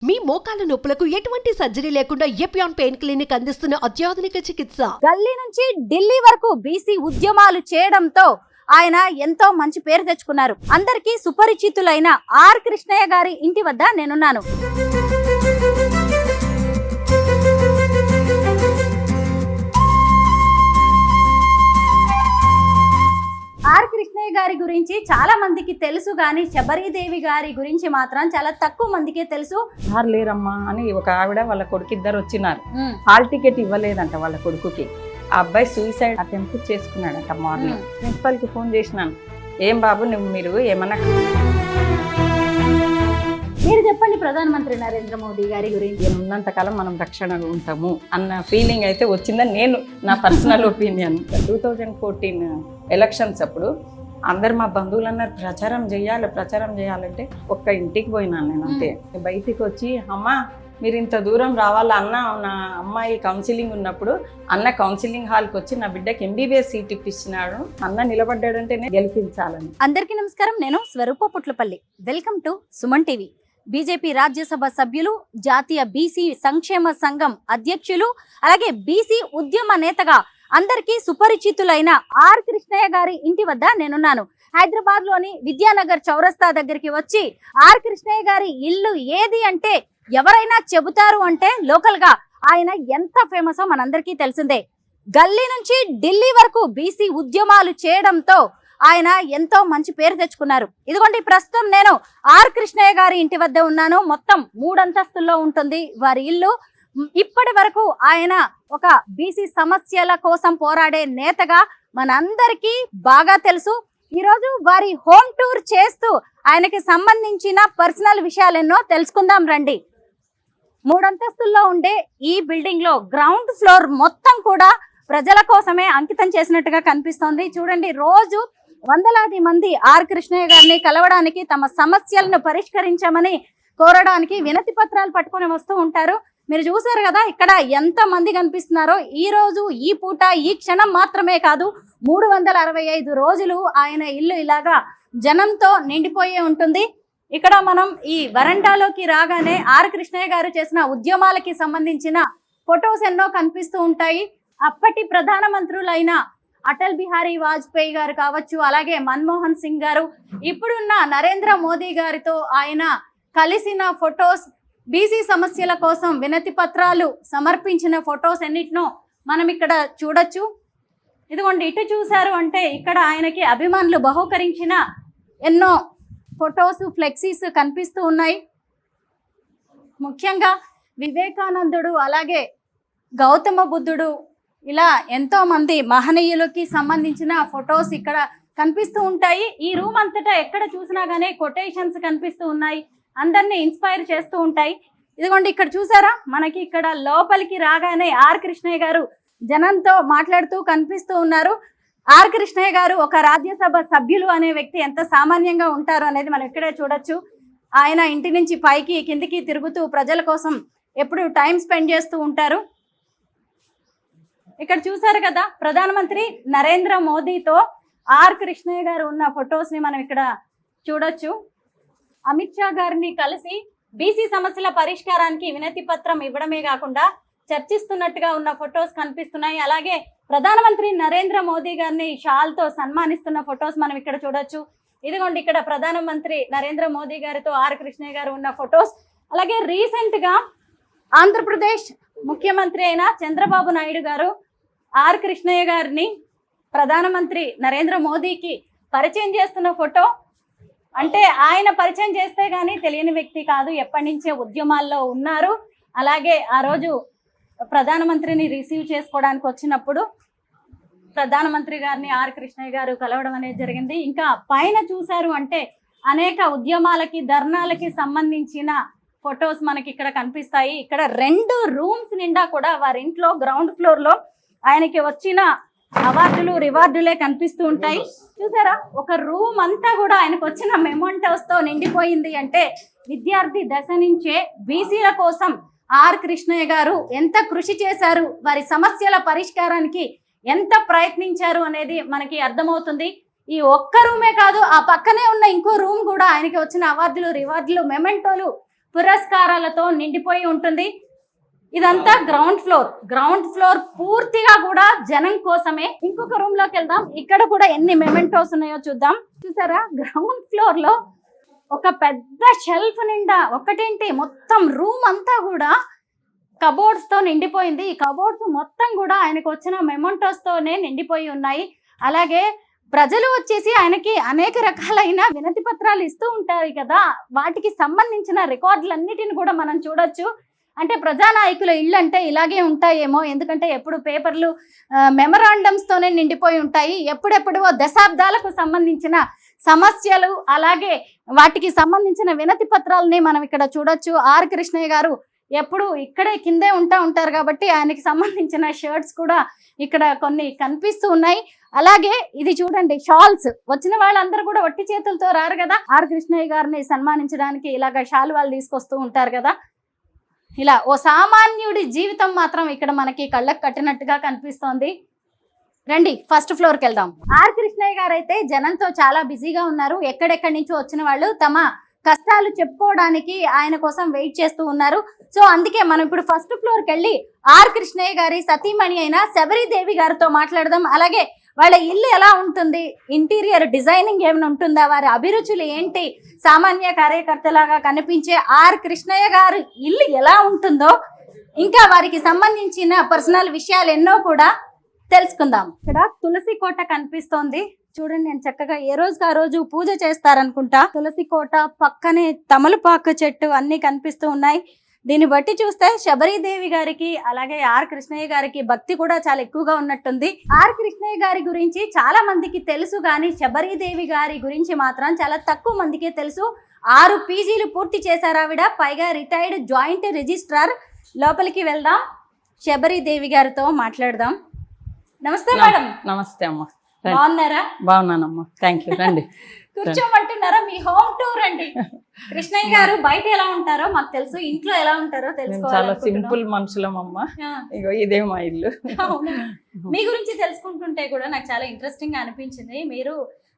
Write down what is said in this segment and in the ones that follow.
మీ మోకాల నొప్పులకు ఎటువంటి సర్జరీ లేకుండా ఎపియాన్ పెయిన్ క్లినిక్ అందిస్తున్న అత్యాధునిక చికిత్స. గల్లీ నుంచి ఢిల్లీ వరకు బీసీ ఉద్యమాలు చేయడంతో ఆయన ఎంతో మంచి పేరు తెచ్చుకున్నారు. అందరికీ సుపరిచితులైన ఆర్ కృష్ణయ్య గారి ఇంటి వద్ద నేనున్నాను. ఆర్ కృష్ణయ్య గారి గురించి చాలా మందికి తెలుసు, కానీ శబరీదేవి గారి గురించి మాత్రం చాలా తక్కువ మందికే తెలుసు. లేరమ్మా అని ఒక ఆవిడ వాళ్ళ కొడుకు ఇద్దరు వచ్చినారు. హాల్ టికెట్ ఇవ్వలేదంట వాళ్ళ కొడుకుకి. ఆ అబ్బాయి సూసైడ్ అటెంప్ట్ చేసుకున్నాడంట. మార్నింగ్ ప్రిన్సిపల్ కి ఫోన్ చేసినాను, ఏం బాబు మీరు ఏమన్నా మీరు చెప్పండి ప్రధానమంత్రి నరేంద్ర మోదీ గారి గురించి. ఉన్నంతకాలం మనం రక్షణగా ఉంటాము అన్న ఫీలింగ్ అయితే వచ్చిందని నేను నా పర్సనల్ ఒపీనియన్. 2014 ఎలక్షన్స్ అప్పుడు అందరు మా బంధువులు అన్నారు ప్రచారం చేయాలంటే ఒక్క ఇంటికి పోయినాను నేను అంతే. బయటికి వచ్చి అమ్మ మీరు ఇంత దూరం రావాలా అన్న, నా అమ్మాయి కౌన్సిలింగ్ ఉన్నప్పుడు అన్న కౌన్సిలింగ్ హాల్కి వచ్చి నా బిడ్డకి MBBS సీట్ ఇప్పించినాడు, అన్న నిలబడ్డాడంటే నేను గెలిపించాలని. అందరికీ నమస్కారం, నేను Swaroopa Putlapalli. Welcome to Suman TV. BJP Rajya Sabha సభ్యులు, జాతీయ బీసీ సంక్షేమ సంఘం అధ్యక్షులు, అలాగే బీసీ ఉద్యమ నేతగా అందరికీ సుపరిచితులైన ఆర్ కృష్ణయ్య గారి ఇంటి వద్ద నేనున్నాను. హైదరాబాద్ లోని విద్యానగర్ చౌరస్తా దగ్గరికి వచ్చి ఆర్ కృష్ణయ్య గారి ఇల్లు ఏది అంటే ఎవరైనా చెబుతారు అంటే లోకల్ గా ఆయన ఎంత ఫేమసో మనందరికీ తెలిసిందే. గల్లీ నుంచి ఢిల్లీ వరకు బీసీ ఉద్యమాలు చేయడంతో ఆయన ఎంతో మంచి పేరు తెచ్చుకున్నారు. ఇదిగోండి ప్రస్తుతం నేను ఆర్ కృష్ణయ్య గారి ఇంటి వద్ద ఉన్నాను. మొత్తం 3 అంతస్తుల్లో ఉంటుంది వారి ఇల్లు. ఇప్పటి వరకు ఆయన ఒక బీసీ సమస్యల కోసం పోరాడే నేతగా మనందరికీ బాగా తెలుసు. ఈరోజు వారి హోమ్ టూర్ చేస్తూ ఆయనకి సంబంధించిన పర్సనల్ విషయాలెన్నో తెలుసుకుందాం రండి. 3 అంతస్తుల్లో ఉండే ఈ బిల్డింగ్ లో గ్రౌండ్ ఫ్లోర్ మొత్తం కూడా ప్రజల కోసమే అంకితం చేసినట్టుగా కనిపిస్తోంది. చూడండి, రోజు వందలాది మంది ఆర్ కృష్ణయ్య గారిని కలవడానికి, తమ సమస్యలను పరిష్కరించమని కోరడానికి వినతి పత్రాలు పట్టుకొని వస్తూ ఉంటారు. మీరు చూసారు కదా ఇక్కడ ఎంత మంది కనిపిస్తున్నారో. ఈ రోజు, ఈ పూట, ఈ క్షణం మాత్రమే కాదు, 365 రోజులు ఆయన ఇల్లు ఇలాగా జనంతో నిండిపోయే ఉంటుంది. ఇక్కడ మనం ఈ వరండాలోకి రాగానే ఆర్ కృష్ణయ్య గారు చేసిన ఉద్యమాలకి సంబంధించిన ఫొటోస్ ఎన్నో కనిపిస్తూ ఉంటాయి. అప్పటి ప్రధానమంత్రులైన అటల్ బిహారీ వాజ్పేయి గారు కావచ్చు, అలాగే మన్మోహన్ సింగ్ గారు, ఇప్పుడున్న నరేంద్ర మోదీ గారితో ఆయన కలిసిన ఫొటోస్, బీసీ సమస్యల కోసం వినతి పత్రాలు సమర్పించిన ఫొటోస్ ఎన్నిటినో మనం ఇక్కడ చూడొచ్చు. ఇదిగోండి, ఇటు చూశారు అంటే ఇక్కడ ఆయనకి అభిమానులు బహూకరించిన ఎన్నో ఫొటోస్, ఫ్లెక్సీస్ కనిపిస్తూ ఉన్నాయి. ముఖ్యంగా వివేకానందుడు, అలాగే గౌతమ బుద్ధుడు, ఇలా ఎంతో మంది మహనీయులకి సంబంధించిన ఫొటోస్ ఇక్కడ కనిపిస్తూ ఉంటాయి. ఈ రూమ్ అంతటా ఎక్కడ చూసినా గానీ కొటేషన్స్ కనిపిస్తూ ఉన్నాయి, అందరినీ ఇన్స్పైర్ చేస్తూ ఉంటాయి. ఇదిగోండి ఇక్కడ చూసారా, మనకి ఇక్కడ లోపలికి రాగానే ఆర్ కృష్ణయ్య గారు జనంతో మాట్లాడుతూ కనిపిస్తూ ఉన్నారు. ఆర్ కృష్ణయ్య గారు ఒక రాజ్యసభ సభ్యులు అనే వ్యక్తి ఎంత సామాన్యంగా ఉంటారు అనేది మనం ఇక్కడే చూడొచ్చు. ఆయన ఇంటి నుంచి పైకి కిందికి తిరుగుతూ ప్రజల కోసం ఎప్పుడు టైం స్పెండ్ చేస్తూ ఉంటారు. ఇక్కడ చూసారు కదా, ప్రధానమంత్రి నరేంద్ర మోదీతో ఆర్ కృష్ణయ్య గారు ఉన్న ఫొటోస్ ని మనం ఇక్కడ చూడొచ్చు. అమిత్ షా గారిని కలిసి బీసీ సమస్యల పరిష్కారానికి వినతి పత్రం ఇవ్వడమే కాకుండా చర్చిస్తున్నట్టుగా ఉన్న ఫొటోస్ కనిపిస్తున్నాయి. అలాగే ప్రధానమంత్రి నరేంద్ర మోదీ గారిని షాల్తో సన్మానిస్తున్న ఫొటోస్ మనం ఇక్కడ చూడొచ్చు. ఇదిగోండి ఇక్కడ ప్రధానమంత్రి నరేంద్ర మోదీ గారితో ఆర్ కృష్ణయ్య గారు ఉన్న ఫొటోస్. అలాగే రీసెంట్ గా ఆంధ్రప్రదేశ్ ముఖ్యమంత్రి అయిన చంద్రబాబు నాయుడు గారు ఆర్ కృష్ణయ్య గారిని ప్రధానమంత్రి నరేంద్ర మోదీకి పరిచయం చేస్తున్న ఫోటో. అంటే ఆయన పరిచయం చేస్తే గానీ తెలియని వ్యక్తి కాదు, ఎప్పటి నుంచే ఉద్యమాల్లో ఉన్నారు. అలాగే ఆ రోజు ప్రధానమంత్రిని రిసీవ్ చేసుకోవడానికి వచ్చినప్పుడు ప్రధానమంత్రి గారిని ఆర్ కృష్ణయ్య గారు కలవడం అనేది జరిగింది. ఇంకా పైన చూశారు అంటే అనేక ఉద్యమాలకి, ధర్నాలకి సంబంధించిన ఫొటోస్ మనకి ఇక్కడ కనిపిస్తాయి. ఇక్కడ 2 రూమ్స్ నిండా కూడా వారి ఇంట్లో గ్రౌండ్ ఫ్లోర్ లో ఆయనకి వచ్చిన అవార్డులు, రివార్డులే కనిపిస్తూ ఉంటాయి. చూసారా, ఒక రూమ్ అంతా కూడా ఆయనకు వచ్చిన మెమోంటోస్ తో నిండిపోయింది. అంటే విద్యార్థి దశ నుంచే బీసీల కోసం ఆర్ కృష్ణయ్య గారు ఎంత కృషి చేశారు, వారి సమస్యల పరిష్కారానికి ఎంత ప్రయత్నించారు అనేది మనకి అర్థమవుతుంది. ఈ ఒక్క రూమే కాదు, ఆ పక్కనే ఉన్న ఇంకో రూమ్ కూడా ఆయనకి వచ్చిన అవార్డులు, రివార్డులు, మెమెంటోలు, పురస్కారాలతో నిండిపోయి ఉంటుంది. ఇదంతా గ్రౌండ్ ఫ్లోర్ పూర్తిగా కూడా జనం కోసమే. ఇంకొక రూమ్ లోకి వెళ్దాం. ఇక్కడ కూడా ఎన్ని మెమెంటోస్ ఉన్నాయో చూద్దాం. చూసారా, గ్రౌండ్ ఫ్లోర్ లో ఒక పెద్ద షెల్ఫ్ నిండా ఒకటేంటి మొత్తం రూమ్ అంతా కూడా కబోర్డ్స్ తో నిండిపోయింది. ఈ కబోర్డ్స్ మొత్తం కూడా ఆయనకు వచ్చిన మెమెంటోస్ తోనే నిండిపోయి ఉన్నాయి. అలాగే ప్రజలు వచ్చేసి ఆయనకి అనేక రకాలైన వినతి పత్రాలు ఇస్తూ ఉంటారు కదా, వాటికి సంబంధించిన రికార్డులన్నిటిని కూడా మనం చూడొచ్చు. అంటే ప్రజానాయకుల ఇళ్ళు అంటే ఇలాగే ఉంటాయేమో, ఎందుకంటే ఎప్పుడు పేపర్లు మెమరాండమ్స్ తోనే నిండిపోయి ఉంటాయి. ఎప్పుడెప్పుడు దశాబ్దాలకు సంబంధించిన సమస్యలు అలాగే వాటికి సంబంధించిన వినతి పత్రాలని మనం ఇక్కడ చూడొచ్చు. ఆర్ కృష్ణయ్య గారు ఎప్పుడు ఇక్కడే కిందే ఉంటారు కాబట్టి ఆయనకి సంబంధించిన షర్ట్స్ కూడా ఇక్కడ కొన్ని కనిపిస్తూ ఉన్నాయి. అలాగే ఇది చూడండి, షాల్స్. వచ్చిన వాళ్ళందరూ కూడా ఒట్టి చేతులతో రారు కదా, ఆర్ కృష్ణయ్య గారిని సన్మానించడానికి ఇలాగ షాల్ వాళ్ళు తీసుకొస్తూ ఉంటారు కదా. ఇలా ఓ సామాన్యుడి జీవితం మాత్రం ఇక్కడ మనకి కళ్ళకు కట్టినట్టుగా కనిపిస్తోంది. రండి ఫస్ట్ ఫ్లోర్కి వెళ్దాం. ఆర్ కృష్ణయ్య గారు అయితే జనంతో చాలా బిజీగా ఉన్నారు. ఎక్కడెక్కడి నుంచో వచ్చిన వాళ్ళు తమ కష్టాలు చెప్పుకోవడానికి ఆయన కోసం వెయిట్ చేస్తూ ఉన్నారు. సో అందుకే మనం ఇప్పుడు ఫస్ట్ ఫ్లోర్కి వెళ్ళి ఆర్ కృష్ణయ్య గారి సతీమణి అయిన శబరిదేవి గారితో మాట్లాడదాం. అలాగే వాళ్ళ ఇల్లు ఎలా ఉంటుంది, ఇంటీరియర్ డిజైనింగ్ ఏమైనా ఉంటుందా, వారి అభిరుచులు ఏంటి, సామాన్య కార్యకర్తలాగా కనిపించే ఆర్ కృష్ణయ్య గారి ఇల్లు ఎలా ఉంటుందో, ఇంకా వారికి సంబంధించిన పర్సనల్ విషయాలు ఎన్నో కూడా తెలుసుకుందాం. ఇక్కడ తులసి కోట కనిపిస్తోంది. చూడండి, నేను చక్కగా ఏ రోజుకి ఆ రోజు పూజ చేస్తారనుకుంటా. తులసి కోట పక్కనే తమలపాకు చెట్టు అన్ని కనిపిస్తూ ఉన్నాయి. దీన్ని బట్టి చూస్తే శబరిదేవి గారికి అలాగే ఆర్ కృష్ణయ్య గారికి భక్తి కూడా చాలా ఎక్కువగా ఉన్నట్టుంది. ఆర్ కృష్ణయ్య గారి గురించి చాలా మందికి తెలుసు, కానీ శబరిదేవి గారి గురించి మాత్రం చాలా తక్కువ మందికే తెలుసు. 6 పీజీలు పూర్తి చేశారు ఆవిడ, పైగా రిటైర్డ్ జాయింట్ రిజిస్ట్రార్. లోపలికి వెళ్దాం, శబరిదేవి గారితో మాట్లాడదాం. నమస్తే మేడం. నమస్తే అమ్మ. బాగున్నారా? బాగున్నానమ్మా, థ్యాంక్ యూ. రండి కూర్చోమంటున్నారా? మీ హోమ్ టూర్ అండి. కృష్ణయ్య గారు బయట ఎలా ఉంటారో మాకు తెలుసు, ఇంట్లో ఎలా ఉంటారో తెలుసుకోవాలి. చాలా సింపుల్ మనుషులం అమ్మ. ఇగో ఇదే మా ఇల్లు. మీ గురించి తెలుసుకుంటుంటే కూడా నాకు చాలా ఇంట్రెస్టింగ్ గా అనిపించింది. మీరు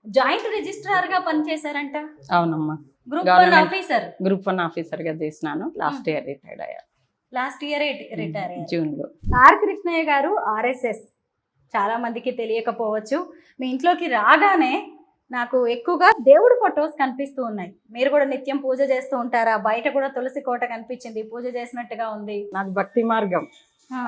జాయింట్ రిజిస్ట్రార్ గా పనిచేశారంట. అవునమ్మా, గ్రూప్ 1 ఆఫీసర్. గ్రూప్ 1 ఆఫీసర్ గా చేసినాను. లాస్ట్ ఇయర్ రిటైర్డ్ అయ్యాను. లాస్ట్ ఇయర్ రిటైర్ జూన్ లో. ఆర్ కృష్ణయ్య గారు RSS చాలా మందికి తెలియకపోవచ్చు. మీ ఇంట్లోకి రాగానే నాకు ఎక్కువగా దేవుడు ఫొటోస్ కనిపిస్తూ ఉన్నాయి. మీరు కూడా నిత్యం పూజ చేస్తూ ఉంటారా? బయట కూడా తులసి కోట కనిపించింది, పూజ చేసినట్టుగా ఉంది. నాది భక్తి మార్గం,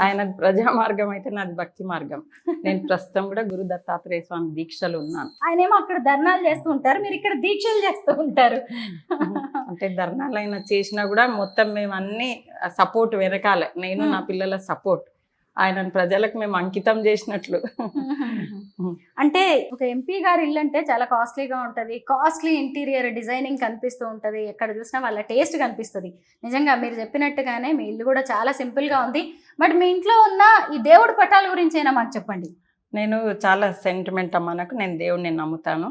ఆయన ప్రజా మార్గం అయితే నాది భక్తి మార్గం. నేను ప్రస్తుతం కూడా గురు దత్తాత్రేయ స్వామి దీక్షలు ఉన్నాను. ఆయన ఏమో అక్కడ ధర్నాలు చేస్తూ ఉంటారు, మీరు ఇక్కడ దీక్షలు చేస్తూ ఉంటారు. అంటే ధర్నాలు అయినా చేసినా కూడా మొత్తం మేము అన్ని సపోర్ట్ వెనకాల, నేను నా పిల్లల సపోర్ట్, ఆయన ప్రజలకు మేము అంకితం చేసినట్లు. అంటే ఒక ఎంపీ గారి ఇల్లు అంటే చాలా కాస్ట్లీగా ఉంటది, కాస్ట్లీ ఇంటీరియర్ డిజైనింగ్ కనిపిస్తూ ఉంటది, ఎక్కడ చూసినా వాళ్ళ టేస్ట్ కనిపిస్తుంది. నిజంగా మీరు చెప్పినట్టుగానే మీ ఇల్లు కూడా చాలా సింపుల్ గా ఉంది. బట్ మీ ఇంట్లో ఉన్న ఈ దేవుడి పటాల గురించి అయినా మాకు చెప్పండి. నేను చాలా సెంటిమెంట్ అమ్మా నాకు. నేను దేవుడిని నమ్ముతాను,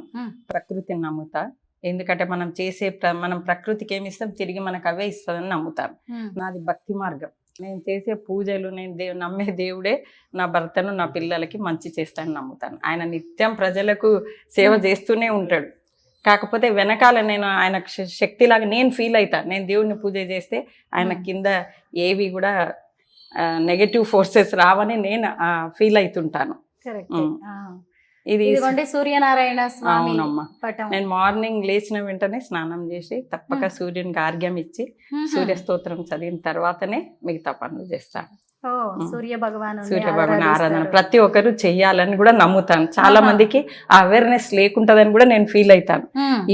ప్రకృతిని నమ్ముతా. ఎందుకంటే మనం చేసే మనం ప్రకృతికి ఏమి ఇస్తాం, తిరిగి మనకు అవే ఇస్తుందని నమ్ముతాను. నాది భక్తి మార్గం. నేను చేసే పూజలు, నేను నమ్మే దేవుడే నా భర్తను నా పిల్లలకి మంచి చేస్తానని నమ్ముతాను. ఆయన నిత్యం ప్రజలకు సేవ చేస్తూనే ఉంటాడు. కాకపోతే వెనకాల నేను ఆయన శక్తిలాగా నేను ఫీల్ అవుతాను. నేను దేవుడిని పూజ చేస్తే ఆయన కింద ఏవి కూడా నెగటివ్ ఫోర్సెస్ రావని నేను ఫీల్ అవుతుంటాను. ఇది సూర్యనారాయణ స్వామి. అవునమ్మా, నేను మార్నింగ్ లేచిన వెంటనే స్నానం చేసి తప్పక సూర్యునికి ఆర్ఘ్యం ఇచ్చి సూర్య స్తోత్రం చదివిన తర్వాతనే మిగతా పనులు చేస్తాను. సూర్య భగవాన్ ఆరాధన ప్రతి ఒక్కరు చెయ్యాలని కూడా నమ్ముతాను. చాలా మందికి ఆ అవేర్నెస్ లేకుంటదని కూడా నేను ఫీల్ అవుతాను.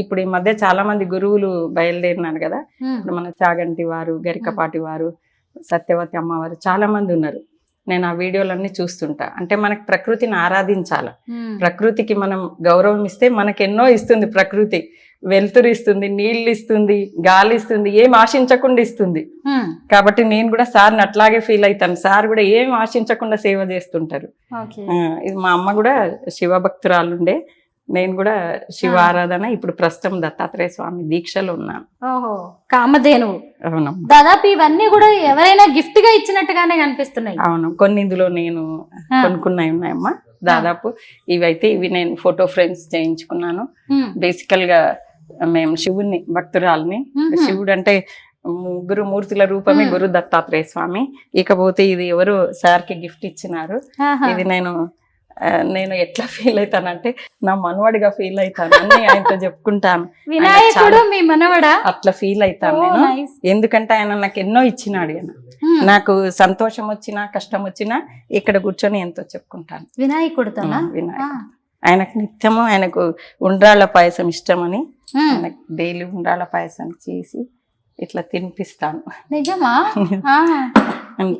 ఇప్పుడు ఈ మధ్య చాలా మంది గురువులు బయలుదేరినారు కదా. ఇప్పుడు మన చాగంటి వారు, గరికపాటి వారు, సత్యవతి అమ్మవారు చాలా మంది ఉన్నారు. నేను ఆ వీడియోలన్నీ చూస్తుంటా. అంటే మనకు ప్రకృతిని ఆరాధించాలి, ప్రకృతికి మనం గౌరవం ఇస్తే మనకు ఎన్నో ఇస్తుంది. ప్రకృతి వెలుతురు ఇస్తుంది, నీళ్ళు ఇస్తుంది, గాలి ఇస్తుంది, ఏం ఆశించకుండా ఇస్తుంది. కాబట్టి నేను కూడా సార్ని అట్లాగే ఫీల్ అవుతాను. సార్ కూడా ఏం ఆశించకుండా సేవ చేస్తుంటారు. ఇది మా అమ్మ కూడా శివభక్తురాలుండే, నేను కూడా శివ ఆరాధన, ఇప్పుడు ప్రస్తుతం దత్తాత్రేయ స్వామి దీక్షలు ఉన్నాను. ఓహో, కామధేను. అవునమ్మా, దాదాపు ఇవన్నీ కూడా ఎవరైనా గిఫ్ట్ గా ఇచ్చినట్టుగానే కనిపిస్తున్నాయి. అవును, కొన్ని ఇందులో నేను కొనుక్కున్నాయి ఉన్నాయమ్మా. దాదాపు ఇవి నేను ఫోటో ఫ్రేమ్స్ చేయించుకున్నాను. బేసికల్ గా మేము శివుని భక్తురాలని. శివుడు అంటే ముగ్గురు మూర్తుల రూపమే గురు దత్తాత్రేయ స్వామి. ఇకపోతే ఇది ఎవరు సార్కి గిఫ్ట్ ఇచ్చినారు. ఇది నేను ఎట్లా ఫీల్ అవుతానంటే నా మనవడిగా ఫీల్ అవుతాను, అన్ని ఆయనతో చెప్పుకుంటాను. వినాయకుడు మీ మనవడా? అట్లా ఫీల్ అవుతాను నేను, ఎందుకంటే ఆయన నాకు ఎన్నో ఇచ్చినాడు. ఆయన నాకు సంతోషం వచ్చినా కష్టం వచ్చినా ఇక్కడ కూర్చొని ఎంతో చెప్పుకుంటాను వినాయకుడితో. వినాయకుడు ఆయనకు నిత్యము ఆయనకు ఉండ్రాళ్ళ పాయసం ఇష్టమని ఆయనకు డైలీ ఉండ్రాళ్ళ పాయసం చేసి ఇట్లా తినిపిస్తాను. నిజమా?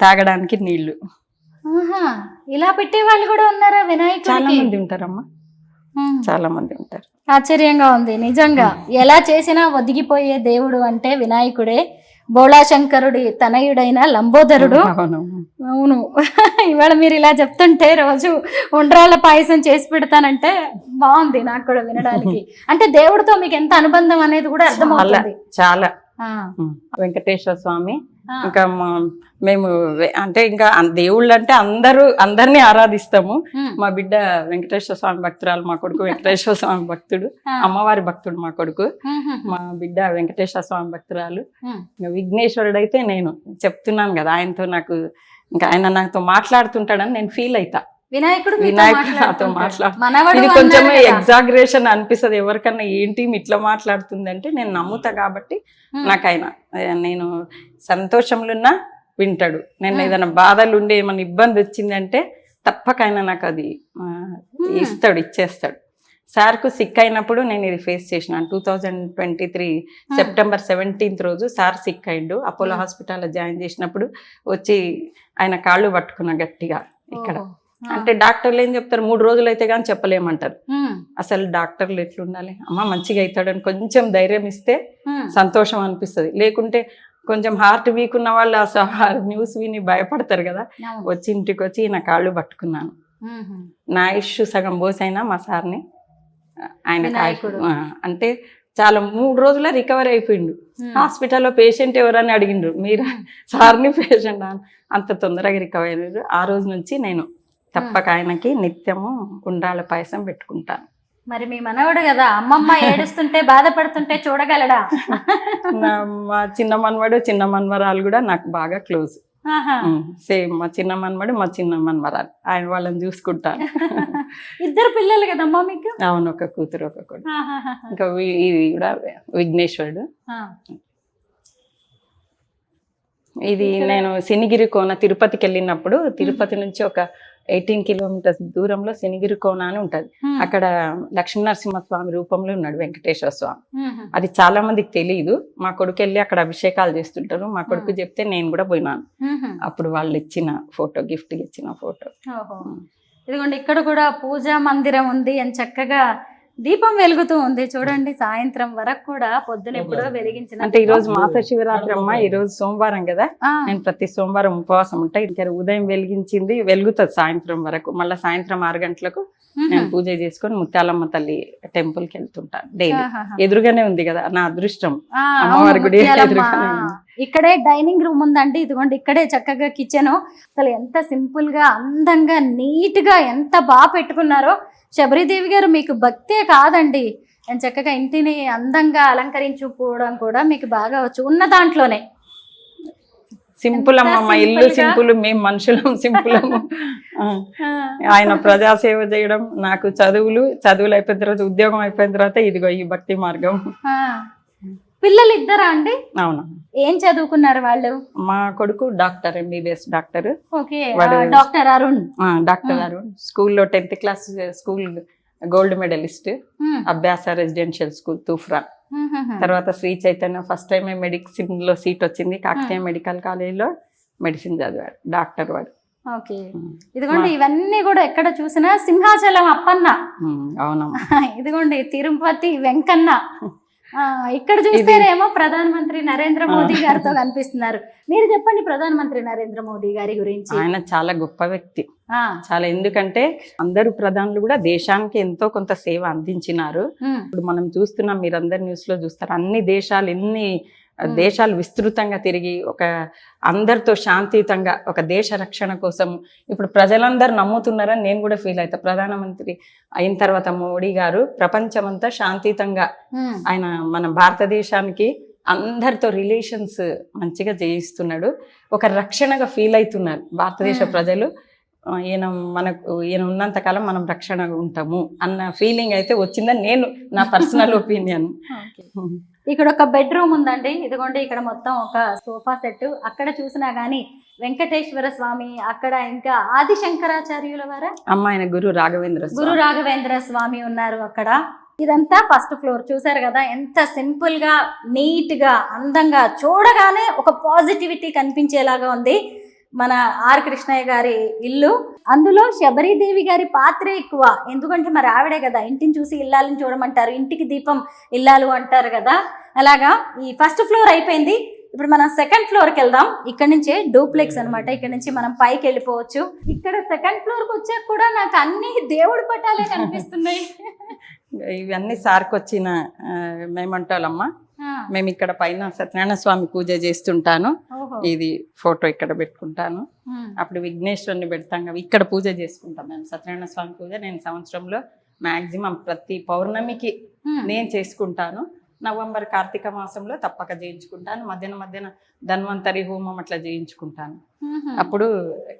తాగడానికి నీళ్లు ఇలా పెట్టే వాళ్ళు కూడా ఉన్నారా వినాయకుడికి? చాలా మంది ఉంటారమ్మా, చాలా మంది ఉంటారు. ఆశ్చర్యంగా ఉంది నిజంగా. ఎలా చేసినా ఒదిగిపోయే దేవుడు అంటే వినాయకుడే. బోళాశంకరుడి తనయుడైన లంబోదరుడు. అవును. ఇవాళ మీరు ఇలా చెప్తుంటే రోజు ఉండ్రాళ్ళ పాయసం చేసి పెడతానంటే బాగుంది నాకు కూడా వినడానికి. అంటే దేవుడితో మీకు ఎంత అనుబంధం అనేది కూడా అర్థమవుతుంది. చాలా. వెంకటేశ్వర స్వామి ఇంకా మేము అంటే ఇంకా దేవుళ్ళు అంటే అందరినీ ఆరాధిస్తాము. మా బిడ్డ వెంకటేశ్వర స్వామి భక్తురాలు, మా కొడుకు వెంకటేశ్వర స్వామి భక్తుడు, అమ్మవారి భక్తుడు మా కొడుకు. మా బిడ్డ వెంకటేశ్వర స్వామి భక్తురాలు. విఘ్నేశ్వరుడు అయితే నేను చెప్తున్నాను కదా, ఆయనతో నాకు ఇంకా ఆయన నాతో మాట్లాడుతుంటాడని నేను ఫీల్ అవుతా. వినాయకుడు నాతో మాట్లాడు కొంచెం ఎగ్జాగరేషన్ అనిపిస్తుంది ఎవరికన్నా, ఏంటి ఇట్లా మాట్లాడుతుంది అంటే నేను నమ్ముతా కాబట్టి నాకు ఆయన నేను సంతోషంలో ఉన్నా వింటాడు. నేను ఏదైనా బాధలు ఉండి ఏమైనా ఇబ్బంది వచ్చిందంటే తప్పక ఆయన నాకు అది ఇచ్చేస్తాడు. సార్కు సిక్ అయినప్పుడు నేను ఇది ఫేస్ చేసినాను. 2023 సెప్టెంబర్ 17th రోజు సార్ సిక్ అయిండు. అపోలో హాస్పిటల్లో జాయిన్ చేసినప్పుడు వచ్చి ఆయన కాళ్ళు పట్టుకున్నా గట్టిగా ఇక్కడ. అంటే డాక్టర్లు ఏం చెప్తారు, 3 రోజులు అయితే కానీ చెప్పలేమంటారు. అసలు డాక్టర్లు ఎట్లుండాలి, అమ్మ మంచిగా అవుతాడని కొంచెం ధైర్యం ఇస్తే సంతోషం అనిపిస్తుంది. లేకుంటే కొంచెం హార్ట్ వీక్ ఉన్న వాళ్ళు అసలు న్యూస్ విని భయపడతారు కదా. వచ్చి ఇంటికి వచ్చి నా కాళ్ళు పట్టుకున్నాను. నా ఇష్యూ సగం పోసైనా మా సార్ని ఆయన అంటే చాలా 3 రోజుల రికవర్ అయిపోయిండు. హాస్పిటల్లో పేషెంట్ ఎవరని అడిగిండ్రు, మీరు సార్ని పేషెంట్ అంత తొందరగా రికవర్ అయ్యారు. ఆ రోజు నుంచి నేను తప్పక ఆయనకి నిత్యము ఉండ్రాళ్ళ పాయసం పెట్టుకుంటాను. మరి మీ మనవడు కదా, అమ్మమ్మ ఏడుస్తుంటే బాధపడుతుంటే చూడగలడా? మా చిన్న మనవడు చిన్న మనవరాలు కూడా నాకు బాగా క్లోజ్. సేమ్ మా చిన్న మనవడు మా చిన్న మనవరాలు, ఆయన వాళ్ళని చూసుకుంటాను. ఇద్దరు పిల్లలు కదమ్మా మీకు? అవును, ఒక కూతురు ఒక కొడుకు. ఇంకా ఇది కూడా విఘ్నేశ్వరుడు. ఇది నేను శనిగిరి కోన తిరుపతికి వెళ్ళినప్పుడు, తిరుపతి నుంచి ఒక 18 కిలోమీటర్స్ దూరంలో శనిగిరి కోన అని ఉంటది. అక్కడ లక్ష్మీనరసింహస్వామి రూపంలో ఉన్నాడు వెంకటేశ్వర స్వామి. అది చాలా మందికి తెలియదు. మా కొడుకు వెళ్ళి అక్కడ అభిషేకాలు చేస్తుంటారు. మా కొడుకు చెప్తే నేను కూడా పోయినాను. అప్పుడు వాళ్ళు ఇచ్చిన ఫోటో, గిఫ్ట్ ఇచ్చిన ఫోటో. ఇదిగోండి, ఇక్కడ కూడా పూజా మందిరం ఉంది అని చక్కగా దీపం వెలుగుతూ ఉంది చూడండి. సాయంత్రం వరకు కూడా పొద్దున ఎప్పుడో వెలిగించిన. అంటే ఈ రోజు మాస శివరాత్రి అమ్మ, ఈ రోజు సోమవారం కదా, నేను ప్రతి సోమవారం ఉపవాసం ఉంటా. ఇంకా ఉదయం వెలిగించింది వెలుగుతుంది సాయంత్రం వరకు. మళ్ళీ సాయంత్రం 6 గంటలకు నేను పూజ చేసుకొని ముత్యాలమ్మ తల్లి టెంపుల్ కి వెళ్తుంటాను డైలీ. ఎదురుగానే ఉంది కదా నా అదృష్టం, అమ్మవారి గుడి ఎదురుగానే ఉంది. ఇక్కడే డైనింగ్ రూమ్ ఉందండి. ఇదిగోండి, ఇక్కడే చక్కగా కిచెన్. అసలు ఎంత సింపుల్ గా, అందంగా, నీట్ గా ఎంత బాగా పెట్టుకున్నారో. శబరిదేవి గారు మీకు భక్తే కాదండి, నేను చక్కగా ఇంటిని అందంగా అలంకరించుకోవడం కూడా మీకు బాగా వచ్చు. ఉన్న దాంట్లోనే సింపుల్ అమ్మ, మా ఇల్లు సింపుల్, మేము మనుషులం సింపులము. ఆయన ప్రజాసేవ చేయడం, నాకు చదువులు అయిపోయిన తర్వాత, ఉద్యోగం అయిపోయిన తర్వాత ఇదిగో ఈ భక్తి మార్గం. పిల్లలు ఇద్దరా అండి? అవునా. ఏం చదువుకున్నారు వాళ్ళు? మా కొడుకు doctor, MBBS doctor. Doctor Arun. Doctor Arun స్కూల్లో 10th class school gold medalist, Abhyasa residential school తూఫ్రా. తర్వాత Sri Chaitanya first time medicine లో సీట్ వచ్చింది. కాకతీయ మెడికల్ కాలేజీలో మెడిసిన్ చదివాడు, డాక్టర్ వాడు. ఓకే, ఇదిగోండి ఇవన్నీ కూడా ఎక్కడ చూసినా సింహాచలం అప్పన్న. అవునమ్మా. ఇదిగోండి తిరుపతి వెంకన్న. ఇక్కడ చూస్తేనేమో ప్రధానమంత్రి నరేంద్ర మోదీ గారితో కనిపిస్తున్నారు. మీరు చెప్పండి ప్రధానమంత్రి నరేంద్ర మోదీ గారి గురించి. ఆయన చాలా గొప్ప వ్యక్తి, చాలా. ఎందుకంటే అందరు ప్రధానులు కూడా దేశానికి ఎంతో కొంత సేవ అందించినారు. ఇప్పుడు మనం చూస్తున్నాం, మీరందరు న్యూస్ లో చూస్తారు, అన్ని దేశాలు ఎన్ని దేశాలు విస్తృతంగా తిరిగి ఒక అందరితో శాంతియుతంగా ఒక దేశ రక్షణ కోసం ఇప్పుడు ప్రజలందరూ నమ్ముతున్నారని నేను కూడా ఫీల్ అవుతా. ప్రధానమంత్రి అయిన తర్వాత మోడీ గారు ప్రపంచమంతా శాంతియుతంగా ఆయన మన భారతదేశానికి అందరితో రిలేషన్స్ మంచిగా చేయిస్తున్నాడు. ఒక రక్షణగా ఫీల్ అవుతున్నారు భారతదేశ ప్రజలు. ఈయన ఉన్నంతకాలం మనం రక్షణగా ఉంటాము అన్న ఫీలింగ్ అయితే వచ్చిందని నేను నా పర్సనల్ ఒపీనియన్. ఇక్కడ ఒక బెడ్రూమ్ ఉందండి, ఇదిగోండి ఇక్కడ మొత్తం ఒక సోఫా సెట్. అక్కడ చూసినా గానీ వెంకటేశ్వర స్వామి, అక్కడ ఇంకా ఆది శంకరాచార్యుల వారా ఆయన గురు రాఘవేంద్ర స్వామి ఉన్నారు అక్కడ. ఇదంతా ఫస్ట్ ఫ్లోర్. చూసారు కదా ఎంత సింపుల్ గా, నీట్ గా, అందంగా, చూడగానే ఒక పాజిటివిటీ కనిపించేలాగా ఉంది మన ఆర్ కృష్ణయ్య గారి ఇల్లు. అందులో శబరీదేవి గారి పాత్రే ఎక్కువ, ఎందుకంటే మరి ఆవిడే కదా ఇంటిని చూసి ఇల్లాలని చూడమంటారు, ఇంటికి దీపం ఇల్లాలు అంటారు కదా. అలాగా ఈ ఫస్ట్ ఫ్లోర్ అయిపోయింది. ఇప్పుడు మనం సెకండ్ ఫ్లోర్కి వెళ్దాం. ఇక్కడ నుంచే డూప్లెక్స్ అనమాట. ఇక్కడ నుంచి మనం పైకి వెళ్ళిపోవచ్చు. ఇక్కడ సెకండ్ ఫ్లోర్కి వచ్చాక కూడా నాకు అన్ని దేవుడి పటాలే కనిపిస్తున్నాయి. ఇవన్నీ సార్కి వచ్చిన మేమంటాలమ్మా. మేము ఇక్కడ పైన సత్యనారాయణ స్వామి పూజ చేస్తుంటాను. ఇది ఫోటో ఇక్కడ పెట్టుకుంటాను. అప్పుడు విఘ్నేశ్వరుని పెడతాం కదా, ఇక్కడ పూజ చేసుకుంటాం మేము సత్యనారాయణ స్వామి పూజ. నేను సంవత్సరంలో మాక్సిమం ప్రతి పౌర్ణమికి నేను చేసుకుంటాను. నవంబర్ కార్తీక మాసంలో తప్పక చేయించుకుంటాను. మధ్యాహ్న ధన్వంతరి హోమం అట్లా చేయించుకుంటాను. అప్పుడు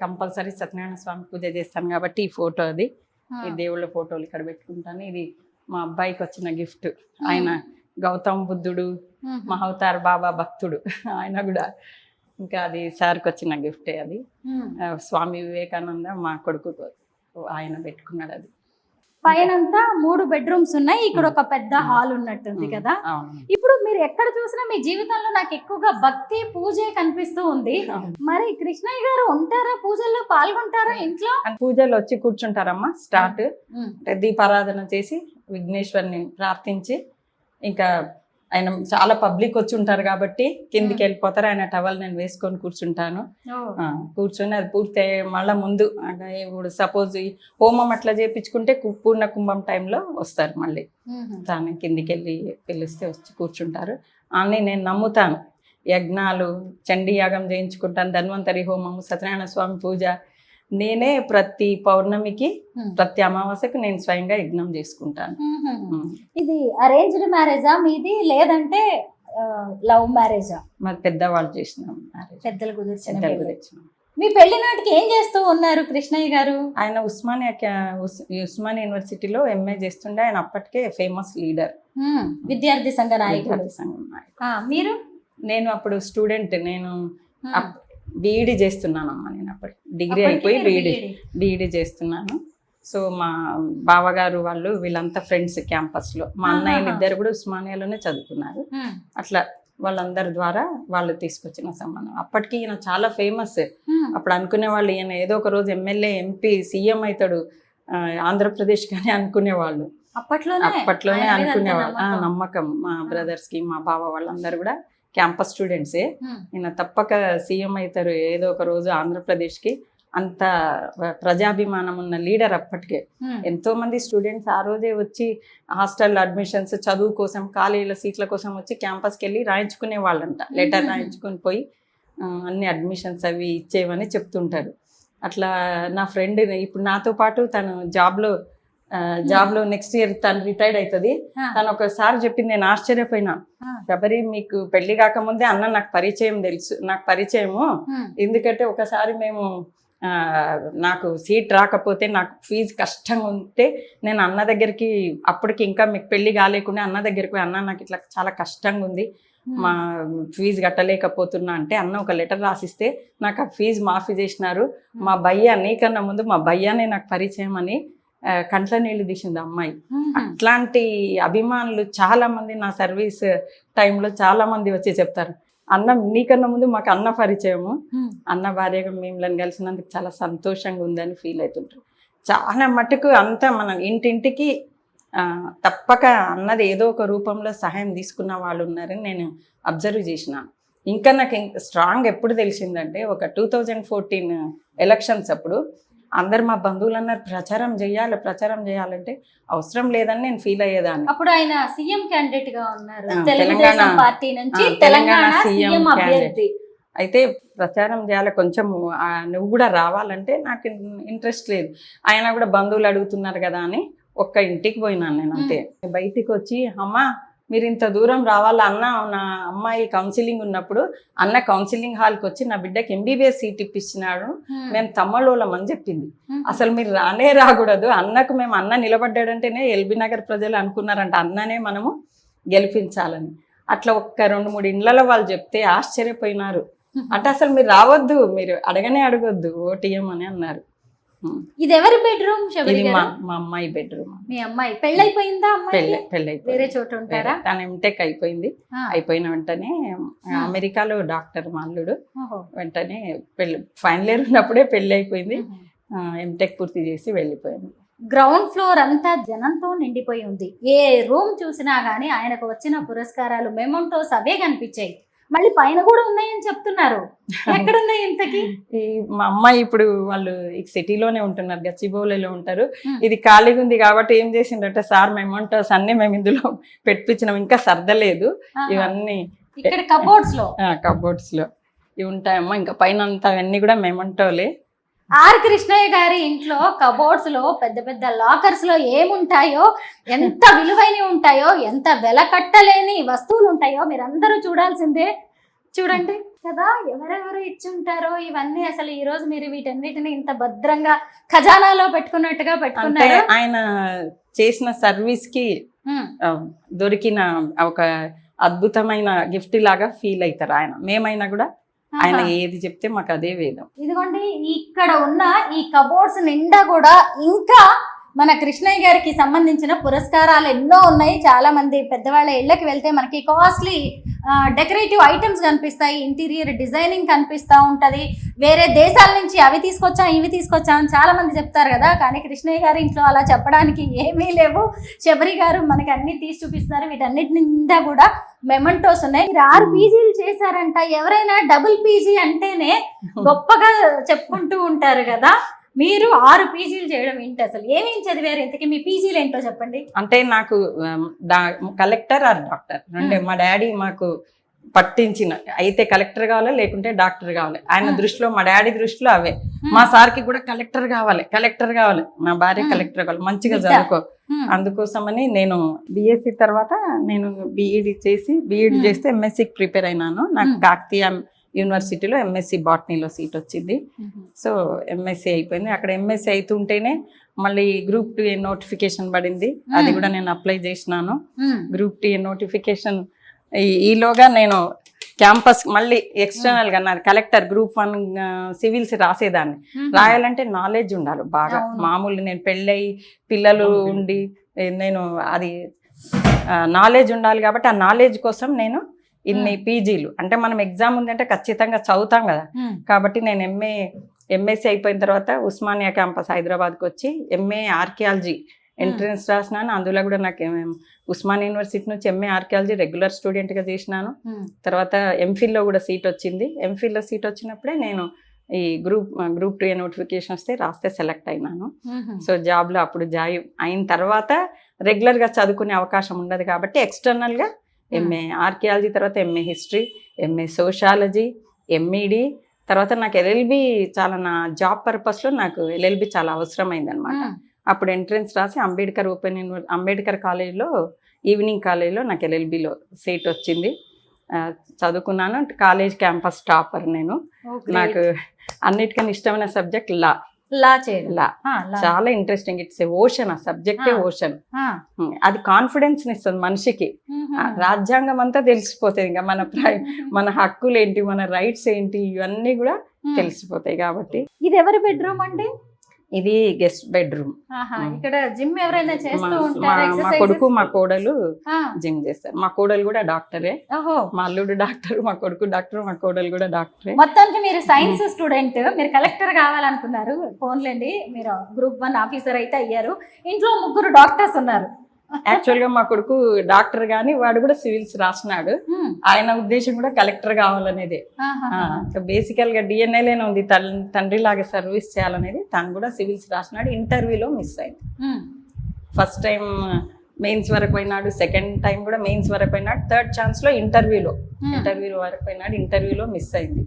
కంపల్సరీ సత్యనారాయణ స్వామి పూజ చేస్తాను కాబట్టి ఈ ఫోటో, అది ఈ దేవుళ్ళ ఫోటోలు ఇక్కడ పెట్టుకుంటాను. ఇది మా అబ్బాయికి వచ్చిన గిఫ్ట్. ఆయన గౌతమ్ బుద్ధుడు, మహవతార్ బాబా భక్తుడు ఆయన కూడా. ఇంకా అది సార్కి వచ్చిన గిఫ్టే. అది స్వామి వివేకానంద మా కొడుకు ఆయన పెట్టుకున్నాడు. అది పైనంతా 3 బెడ్రూమ్స్ ఉన్నాయి. ఇక్కడ ఒక పెద్ద హాల్ ఉన్నట్టుంది కదా. ఇప్పుడు మీరు ఎక్కడ చూసినా మీ జీవితంలో నాకు ఎక్కువగా భక్తి పూజే కనిపిస్తూ ఉంది. మరి కృష్ణయ్య గారు ఉంటారా, పూజల్లో పాల్గొంటారా ఇంట్లో? పూజలు వచ్చి కూర్చుంటారమ్మా. స్టార్ట్ దీపారాధన చేసి విఘ్నేశ్వరిని ప్రార్థించి, ఇంకా ఆయన చాలా పబ్లిక్ వచ్చి ఉంటారు కాబట్టి కిందికి వెళ్ళిపోతారు. ఆయన టవల్ నేను వేసుకొని కూర్చుంటాను. కూర్చొని అది పూర్తి మళ్ళీ ముందు అంటే ఇప్పుడు సపోజ్ హోమం అట్లా చేయించుకుంటే పూర్ణ కుంభం టైంలో వస్తారు. మళ్ళీ తాను కిందికి వెళ్ళి పిలిస్తే వచ్చి కూర్చుంటారు. అన్నీ నేను నమ్ముతాను. యజ్ఞాలు, చండీ యాగం చేయించుకుంటాను, ధన్వంతరి హోమము, సత్యనారాయణ స్వామి పూజ. నేనే ప్రతి పౌర్ణమికి, ప్రతి అమావాస్యకు నేను స్వయంగా యజ్ఞం చేసుకుంటాను. ఇది అరేంజ్డ్ మ్యారేజా మీది, లేదంటే లవ్ మ్యారేజా? మరి పెద్దవాళ్ళు చేసిన పెద్దలు కుదిర్చిన. మీ పెళ్లి నాటికి ఏం చేస్తూ ఉన్నారు కృష్ణయ్య గారు? ఆయన ఉస్మానియా యూనివర్సిటీలో ఎంఏ చేస్తుండే. ఆయన అప్పటికే ఫేమస్ లీడర్, విద్యార్థి సంఘ నాయకుడు. మీరు? నేను అప్పుడు స్టూడెంట్. నేను బీఈడి చేస్తున్నానమ్మా. నేను అప్పుడు డిగ్రీ అయిపోయి బీఈడి చేస్తున్నాను. సో మా బావగారు వాళ్ళు వీళ్ళంతా ఫ్రెండ్స్ క్యాంపస్లో. మా అన్నయ్యలు ఇద్దరు కూడా ఉస్మానియాలోనే చదువుకున్నారు. అట్లా వాళ్ళందరి ద్వారా వాళ్ళు తీసుకొచ్చిన సంబంధం. అప్పటికి ఈయన చాలా ఫేమస్. అప్పుడు అనుకునే వాళ్ళు ఈయన ఏదో ఒక రోజు ఎమ్మెల్యే, ఎంపీ, సీఎం అవుతాడు ఆంధ్రప్రదేశ్ కానీ అనుకునేవాళ్ళు. అప్పట్లోనే అనుకునేవాళ్ళు. నమ్మకం మా బ్రదర్స్కి, మా బావ వాళ్ళందరూ కూడా క్యాంపస్ స్టూడెంట్సే. ఈయన తప్పక సీఎం అవుతారు ఏదో ఒక రోజు ఆంధ్రప్రదేశ్కి. అంత ప్రజాభిమానం ఉన్న లీడర్ అప్పటికే. ఎంతో మంది స్టూడెంట్స్ ఆ రోజే వచ్చి హాస్టల్ అడ్మిషన్స్, చదువు కోసం, కాలేజీల సీట్ల కోసం వచ్చి క్యాంపస్కి వెళ్ళి రాయించుకునే వాళ్ళంట. లెటర్ రాయించుకొని పోయి అన్ని అడ్మిషన్స్ అవి ఇచ్చేవని చెప్తుంటారు. అట్లా నా ఫ్రెండ్ ఇప్పుడు నాతో పాటు తను జాబ్లో నెక్స్ట్ ఇయర్ తను రిటైర్డ్ అవుతుంది. తను ఒకసారి చెప్పింది, నేను ఆశ్చర్యపోయినా. శబరి, మీకు పెళ్లి కాకముందే అన్న నాకు పరిచయము. ఎందుకంటే ఒకసారి మేము నాకు సీట్ రాకపోతే, నాకు ఫీజు కష్టంగా ఉంటే నేను అన్న దగ్గరికి, అప్పటికి ఇంకా మీకు పెళ్లి కాలేకుండా అన్న దగ్గరికి, అన్న నాకు ఇట్లా చాలా కష్టంగా ఉంది, మా ఫీజు కట్టలేకపోతున్నా అంటే అన్న ఒక లెటర్ రాసిస్తే నాకు ఆ ఫీజు మాఫీ చేసినారు. మా భయ్య, నీకన్నా ముందు మా భయ్యానే నాకు పరిచయం అని కంట్ల నీళ్ళు తీసింది అమ్మాయి. అట్లాంటి అభిమానులు చాలా మంది నా సర్వీస్ టైంలో చాలా మంది వచ్చి చెప్తారు, అన్న నీకన్నా ముందు మాకు అన్న పరిచయము, అన్న భార్యగా మిమ్మల్ని కలిసినందుకు చాలా సంతోషంగా ఉందని ఫీల్ అవుతుంటారు. చాలా మటుకు అంతా మనం ఇంటింటికి తప్పక అన్నది ఏదో ఒక రూపంలో సహాయం తీసుకున్న వాళ్ళు ఉన్నారని నేను అబ్జర్వ్ చేసినాను. ఇంకా నాకు స్ట్రాంగ్ ఎప్పుడు తెలిసిందంటే, ఒక 2014 ఎలక్షన్స్ అప్పుడు అందరు మా బంధువులు అన్నారు ప్రచారం చేయాలంటే అవసరం లేదని నేను ఫీల్ అయ్యేదాన్ని. అప్పుడు ఆయన సీఎం క్యాండిడేట్ గా ఉన్నారు, తెలంగాణ పార్టీ నుంచి తెలంగాణ సీఎం అభ్యర్థి. అయితే ప్రచారం చేయాలి, కొంచెం నువ్వు కూడా రావాలంటే నాకు ఇంట్రెస్ట్ లేదు. ఆయన కూడా బంధువులు అడుగుతున్నారు కదా అని ఒక్క ఇంటికి పోయినాను నేను. అంతే బయటికి వచ్చి, అమ్మా మీరు ఇంత దూరం రావాలా అన్న. నా అమ్మాయి కౌన్సిలింగ్ ఉన్నప్పుడు అన్న కౌన్సిలింగ్ హాల్కి వచ్చి నా బిడ్డకి MBBS సీట్ ఇప్పించినాడు, మేము తమ్మలోలం అని చెప్పింది. అసలు మీరు రానే రాకూడదు, అన్నకు మేము అన్న నిలబడ్డాడంటేనే ఎల్బీ నగర్ ప్రజలు అనుకున్నారంట అన్ననే మనము గెలిపించాలని. అట్లా ఒక్క 2-3 ఇండ్లలో వాళ్ళు చెప్తే ఆశ్చర్యపోయినారు. అంటే అసలు మీరు రావద్దు, మీరు అడగొద్దు ఓటీఎం అని అన్నారు. ఇది ఎవరి బెడ్రూమ్? ఇది మా అమ్మాయి బెడ్రూమ్. మీ అమ్మాయి పెళ్ళైపోయిందా? పెళ్ళైపోయింది. వేరే చోట ఉంటారా? తన ఎంటెక్ అయిపోయింది. అయిపోయిన వెంటనే అమెరికాలో డాక్టర్ మా అల్లుడు. వెంటనే పెళ్ళి ఫైనల్ ఇయర్ ఉన్నప్పుడే పెళ్ళి అయిపోయింది. ఎంటెక్ పూర్తి చేసి వెళ్ళిపోయింది. గ్రౌండ్ ఫ్లోర్ అంతా జనంతో నిండిపోయి ఉంది. ఏ రూమ్ చూసినా గానీ ఆయనకు వచ్చిన పురస్కారాలు మెమోంటోస్ అవే కనిపించాయి. మళ్ళీ పైన కూడా ఉన్నాయని చెప్తున్నారు. ఎక్కడున్నాయి ఇంతకి? మా అమ్మాయి ఇప్పుడు వాళ్ళు ఈ సిటీలోనే ఉంటున్నారు, గచ్చిబౌలిలో ఉంటారు. ఇది ఖాళీగా ఉంది కాబట్టి ఏం చేసిందంటే సార్ మెమోంటోస్ అన్ని మేము ఇందులో పెట్టించినాం, ఇంకా సర్దలేదు ఇవన్నీ. ఇక్కడ కబోర్డ్స్ లో ఇవి ఉంటాయమ్మా. ఇంకా పైన అంతా అవన్నీ కూడా మెమోంటోలే. ఆర్ కృష్ణయ్య గారి ఇంట్లో కబోర్డ్స్ లో పెద్ద పెద్ద లాకర్స్ లో ఏముంటాయో, ఎంత విలువైనవి ఉంటాయో, ఎంత వెల కట్టలేని వస్తువులు ఉంటాయో మీరందరూ చూడాల్సిందే. చూడండి కదా, ఎవరెవరు ఇచ్చి ఉంటారో ఇవన్నీ. అసలు ఈ రోజు మీరు వీటన్నిటిని ఇంత భద్రంగా ఖజానాలో పెట్టుకున్నట్టుగా పెట్టుకున్నారు. ఆయన చేసిన సర్వీస్ కి దొరికిన ఒక అద్భుతమైన గిఫ్ట్ లాగా ఫీల్ అవుతారు ఆయన. మేమైనా కూడా ఆయన ఏది చెప్తే మాకు అదే వేదం. ఇదిగోండి, ఇక్కడ ఉన్న ఈ కబోర్డ్స్ నిండా కూడా ఇంకా మన కృష్ణయ్య గారికి సంబంధించిన పురస్కారాలు ఎన్నో ఉన్నాయి. చాలా మంది పెద్దవాళ్ళ ఇళ్ళకి వెళ్తే మనకి కాస్ట్లీ డెకరేటివ్ ఐటమ్స్ కనిపిస్తాయి, ఇంటీరియర్ డిజైనింగ్ కనిపిస్తూ ఉంటుంది. వేరే దేశాల నుంచి అవి తీసుకొచ్చాం ఇవి తీసుకొచ్చాం అని చాలా మంది చెప్తారు కదా. కానీ కృష్ణయ్య గారి ఇంట్లో అలా చెప్పడానికి ఏమీ లేవు. శబరి గారు మనకి అన్ని తీసి చూపిస్తున్నారు. వీటన్నిటి నిండా కూడా మెమెంటోస్ ఉన్నాయి. మీరు 6 పీజీలు చేశారంట. ఎవరైనా డబుల్ పీజీ అంటేనే గొప్పగా చెప్పుకుంటూ ఉంటారు కదా. మీరు 6 పీజీలు చేయడం ఏంటి? అసలు ఏమేం చదివారు? ఇంతకీ మీ పీజీలు ఏంటో చెప్పండి. అంటే నాకు కలెక్టర్ ఆర్ డాక్టర్ రెండే మా డాడీ మాకు పట్టించిన, అయితే కలెక్టర్ కావాలి లేకుంటే డాక్టర్ కావాలి. ఆయన దృష్టిలో, మా డాడీ దృష్టిలో అవే. మా సార్కి కూడా కలెక్టర్ కావాలి, మా భార్య కలెక్టర్ కావాలి, మంచిగా చదువుకో. అందుకోసమని నేను BSc తర్వాత నేను బీఈడి చేస్తే MScకి ప్రిపేర్ అయినాను. నాకు కాకతీయ యూనివర్సిటీలో MSc బాటనీలో సీట్ వచ్చింది. సో MSc అయిపోయింది. అక్కడ MSc అవుతుంటేనే మళ్ళీ Group 2A నోటిఫికేషన్ పడింది. అది కూడా నేను అప్లై చేసినాను. Group 2A నోటిఫికేషన్ ఈలోగా నేను క్యాంపస్ మళ్ళీ ఎక్స్టర్నల్ గా నాది కలెక్టర్ Group 1 సివిల్స్ రాసేదాన్ని. రాయాలంటే నాలెడ్జ్ ఉండాలి బాగా. మామూలు నేను పెళ్ళయి పిల్లలు ఉండి నేను అది నాలెడ్జ్ ఉండాలి కాబట్టి ఆ నాలెడ్జ్ కోసం నేను ఇన్ని పీజీలు. అంటే మనం ఎగ్జామ్ ఉందంటే ఖచ్చితంగా చదువుతాం కదా. కాబట్టి నేను MSc అయిపోయిన తర్వాత ఉస్మానియా క్యాంపస్ హైదరాబాద్కి వచ్చి MA ఆర్కియాలజీ ఎంట్రన్స్ రాసినాను. అందులో కూడా నాకు ఉస్మానియా యూనివర్సిటీ నుంచి MA ఆర్కియాలజీ రెగ్యులర్ స్టూడెంట్గా చేసినాను. తర్వాత ఎంఫిల్లో కూడా సీట్ వచ్చింది. ఎంఫిల్లో సీట్ వచ్చినప్పుడే నేను ఈ గ్రూప్ 2A నోటిఫికేషన్ వస్తే రాస్తే సెలెక్ట్ అయినాను. సో జాబ్లో అప్పుడు జాయిన్ అయిన తర్వాత రెగ్యులర్గా చదువుకునే అవకాశం ఉండదు కాబట్టి ఎక్స్టర్నల్గా MA ఆర్కియాలజీ, తర్వాత MA history, MA sociology, MED, తర్వాత నాకు LLB చాలా నా జాబ్ పర్పస్లో నాకు LLB చాలా అవసరమైంది అనమాట. అప్పుడు ఎంట్రన్స్ రాసి అంబేద్కర్ కాలేజ్లో ఈవినింగ్ కాలేజ్లో నాకు LLBలో సీట్ వచ్చింది. చదువుకున్నాను. కాలేజ్ క్యాంపస్ టాపర్ నేను. నాకు అన్నిటికన్నా ఇష్టమైన సబ్జెక్ట్ లా చేయడం. చాలా ఇంట్రెస్టింగ్. It's a ocean. ఆ సబ్జెక్టే ఓషన్. అది కాన్ఫిడెన్స్ ఇస్తుంది మనిషికి. రాజ్యాంగం అంతా తెలిసిపోతుంది. ఇంకా మన హక్కులు ఏంటి, మన రైట్స్ ఏంటి, ఇవన్నీ కూడా తెలిసిపోతాయి. కాబట్టి ఇది ఎవరి బెడ్రూమ్ అండి? ఇది గెస్ట్ బెడ్రూమ్. ఇక్కడ జిమ్ ఎవరైనా చేస్తూ మా కొడుకు మా కోడలు జిమ్ చేస్తారు. మా కోడలు కూడా డాక్టరే. మా అల్లుడు డాక్టర్, మా కొడుకు డాక్టర్, మా కోడలు కూడా డాక్టరే. మొత్తానికి మీరు సైన్స్ స్టూడెంట్, మీరు కలెక్టర్ కావాలనుకున్నారు. ఫోన్లేండి, మీరు Group 1 ఆఫీసర్ అయితే అయ్యారు. ఇంట్లో 3 డాక్టర్స్ ఉన్నారు. యాక్చువల్గా మా కొడుకు డాక్టర్ గాని వాడు కూడా సివిల్స్ రాసినాడు. ఆయన ఉద్దేశం కూడా కలెక్టర్ కావాలనేదే. బేసికల్ గా DNA ఉంది, తండ్రి లాగా సర్వీస్ చేయాలనేది. తను కూడా సివిల్స్ రాసినాడు. ఇంటర్వ్యూలో మిస్ అయింది. ఫస్ట్ టైం మెయిన్స్ వరకు పోయినాడు, సెకండ్ టైం కూడా మెయిన్స్ వరకు పోయినాడు, థర్డ్ ఛాన్స్ లో ఇంటర్వ్యూలో వరకు పోయినాడు. ఇంటర్వ్యూలో మిస్ అయింది.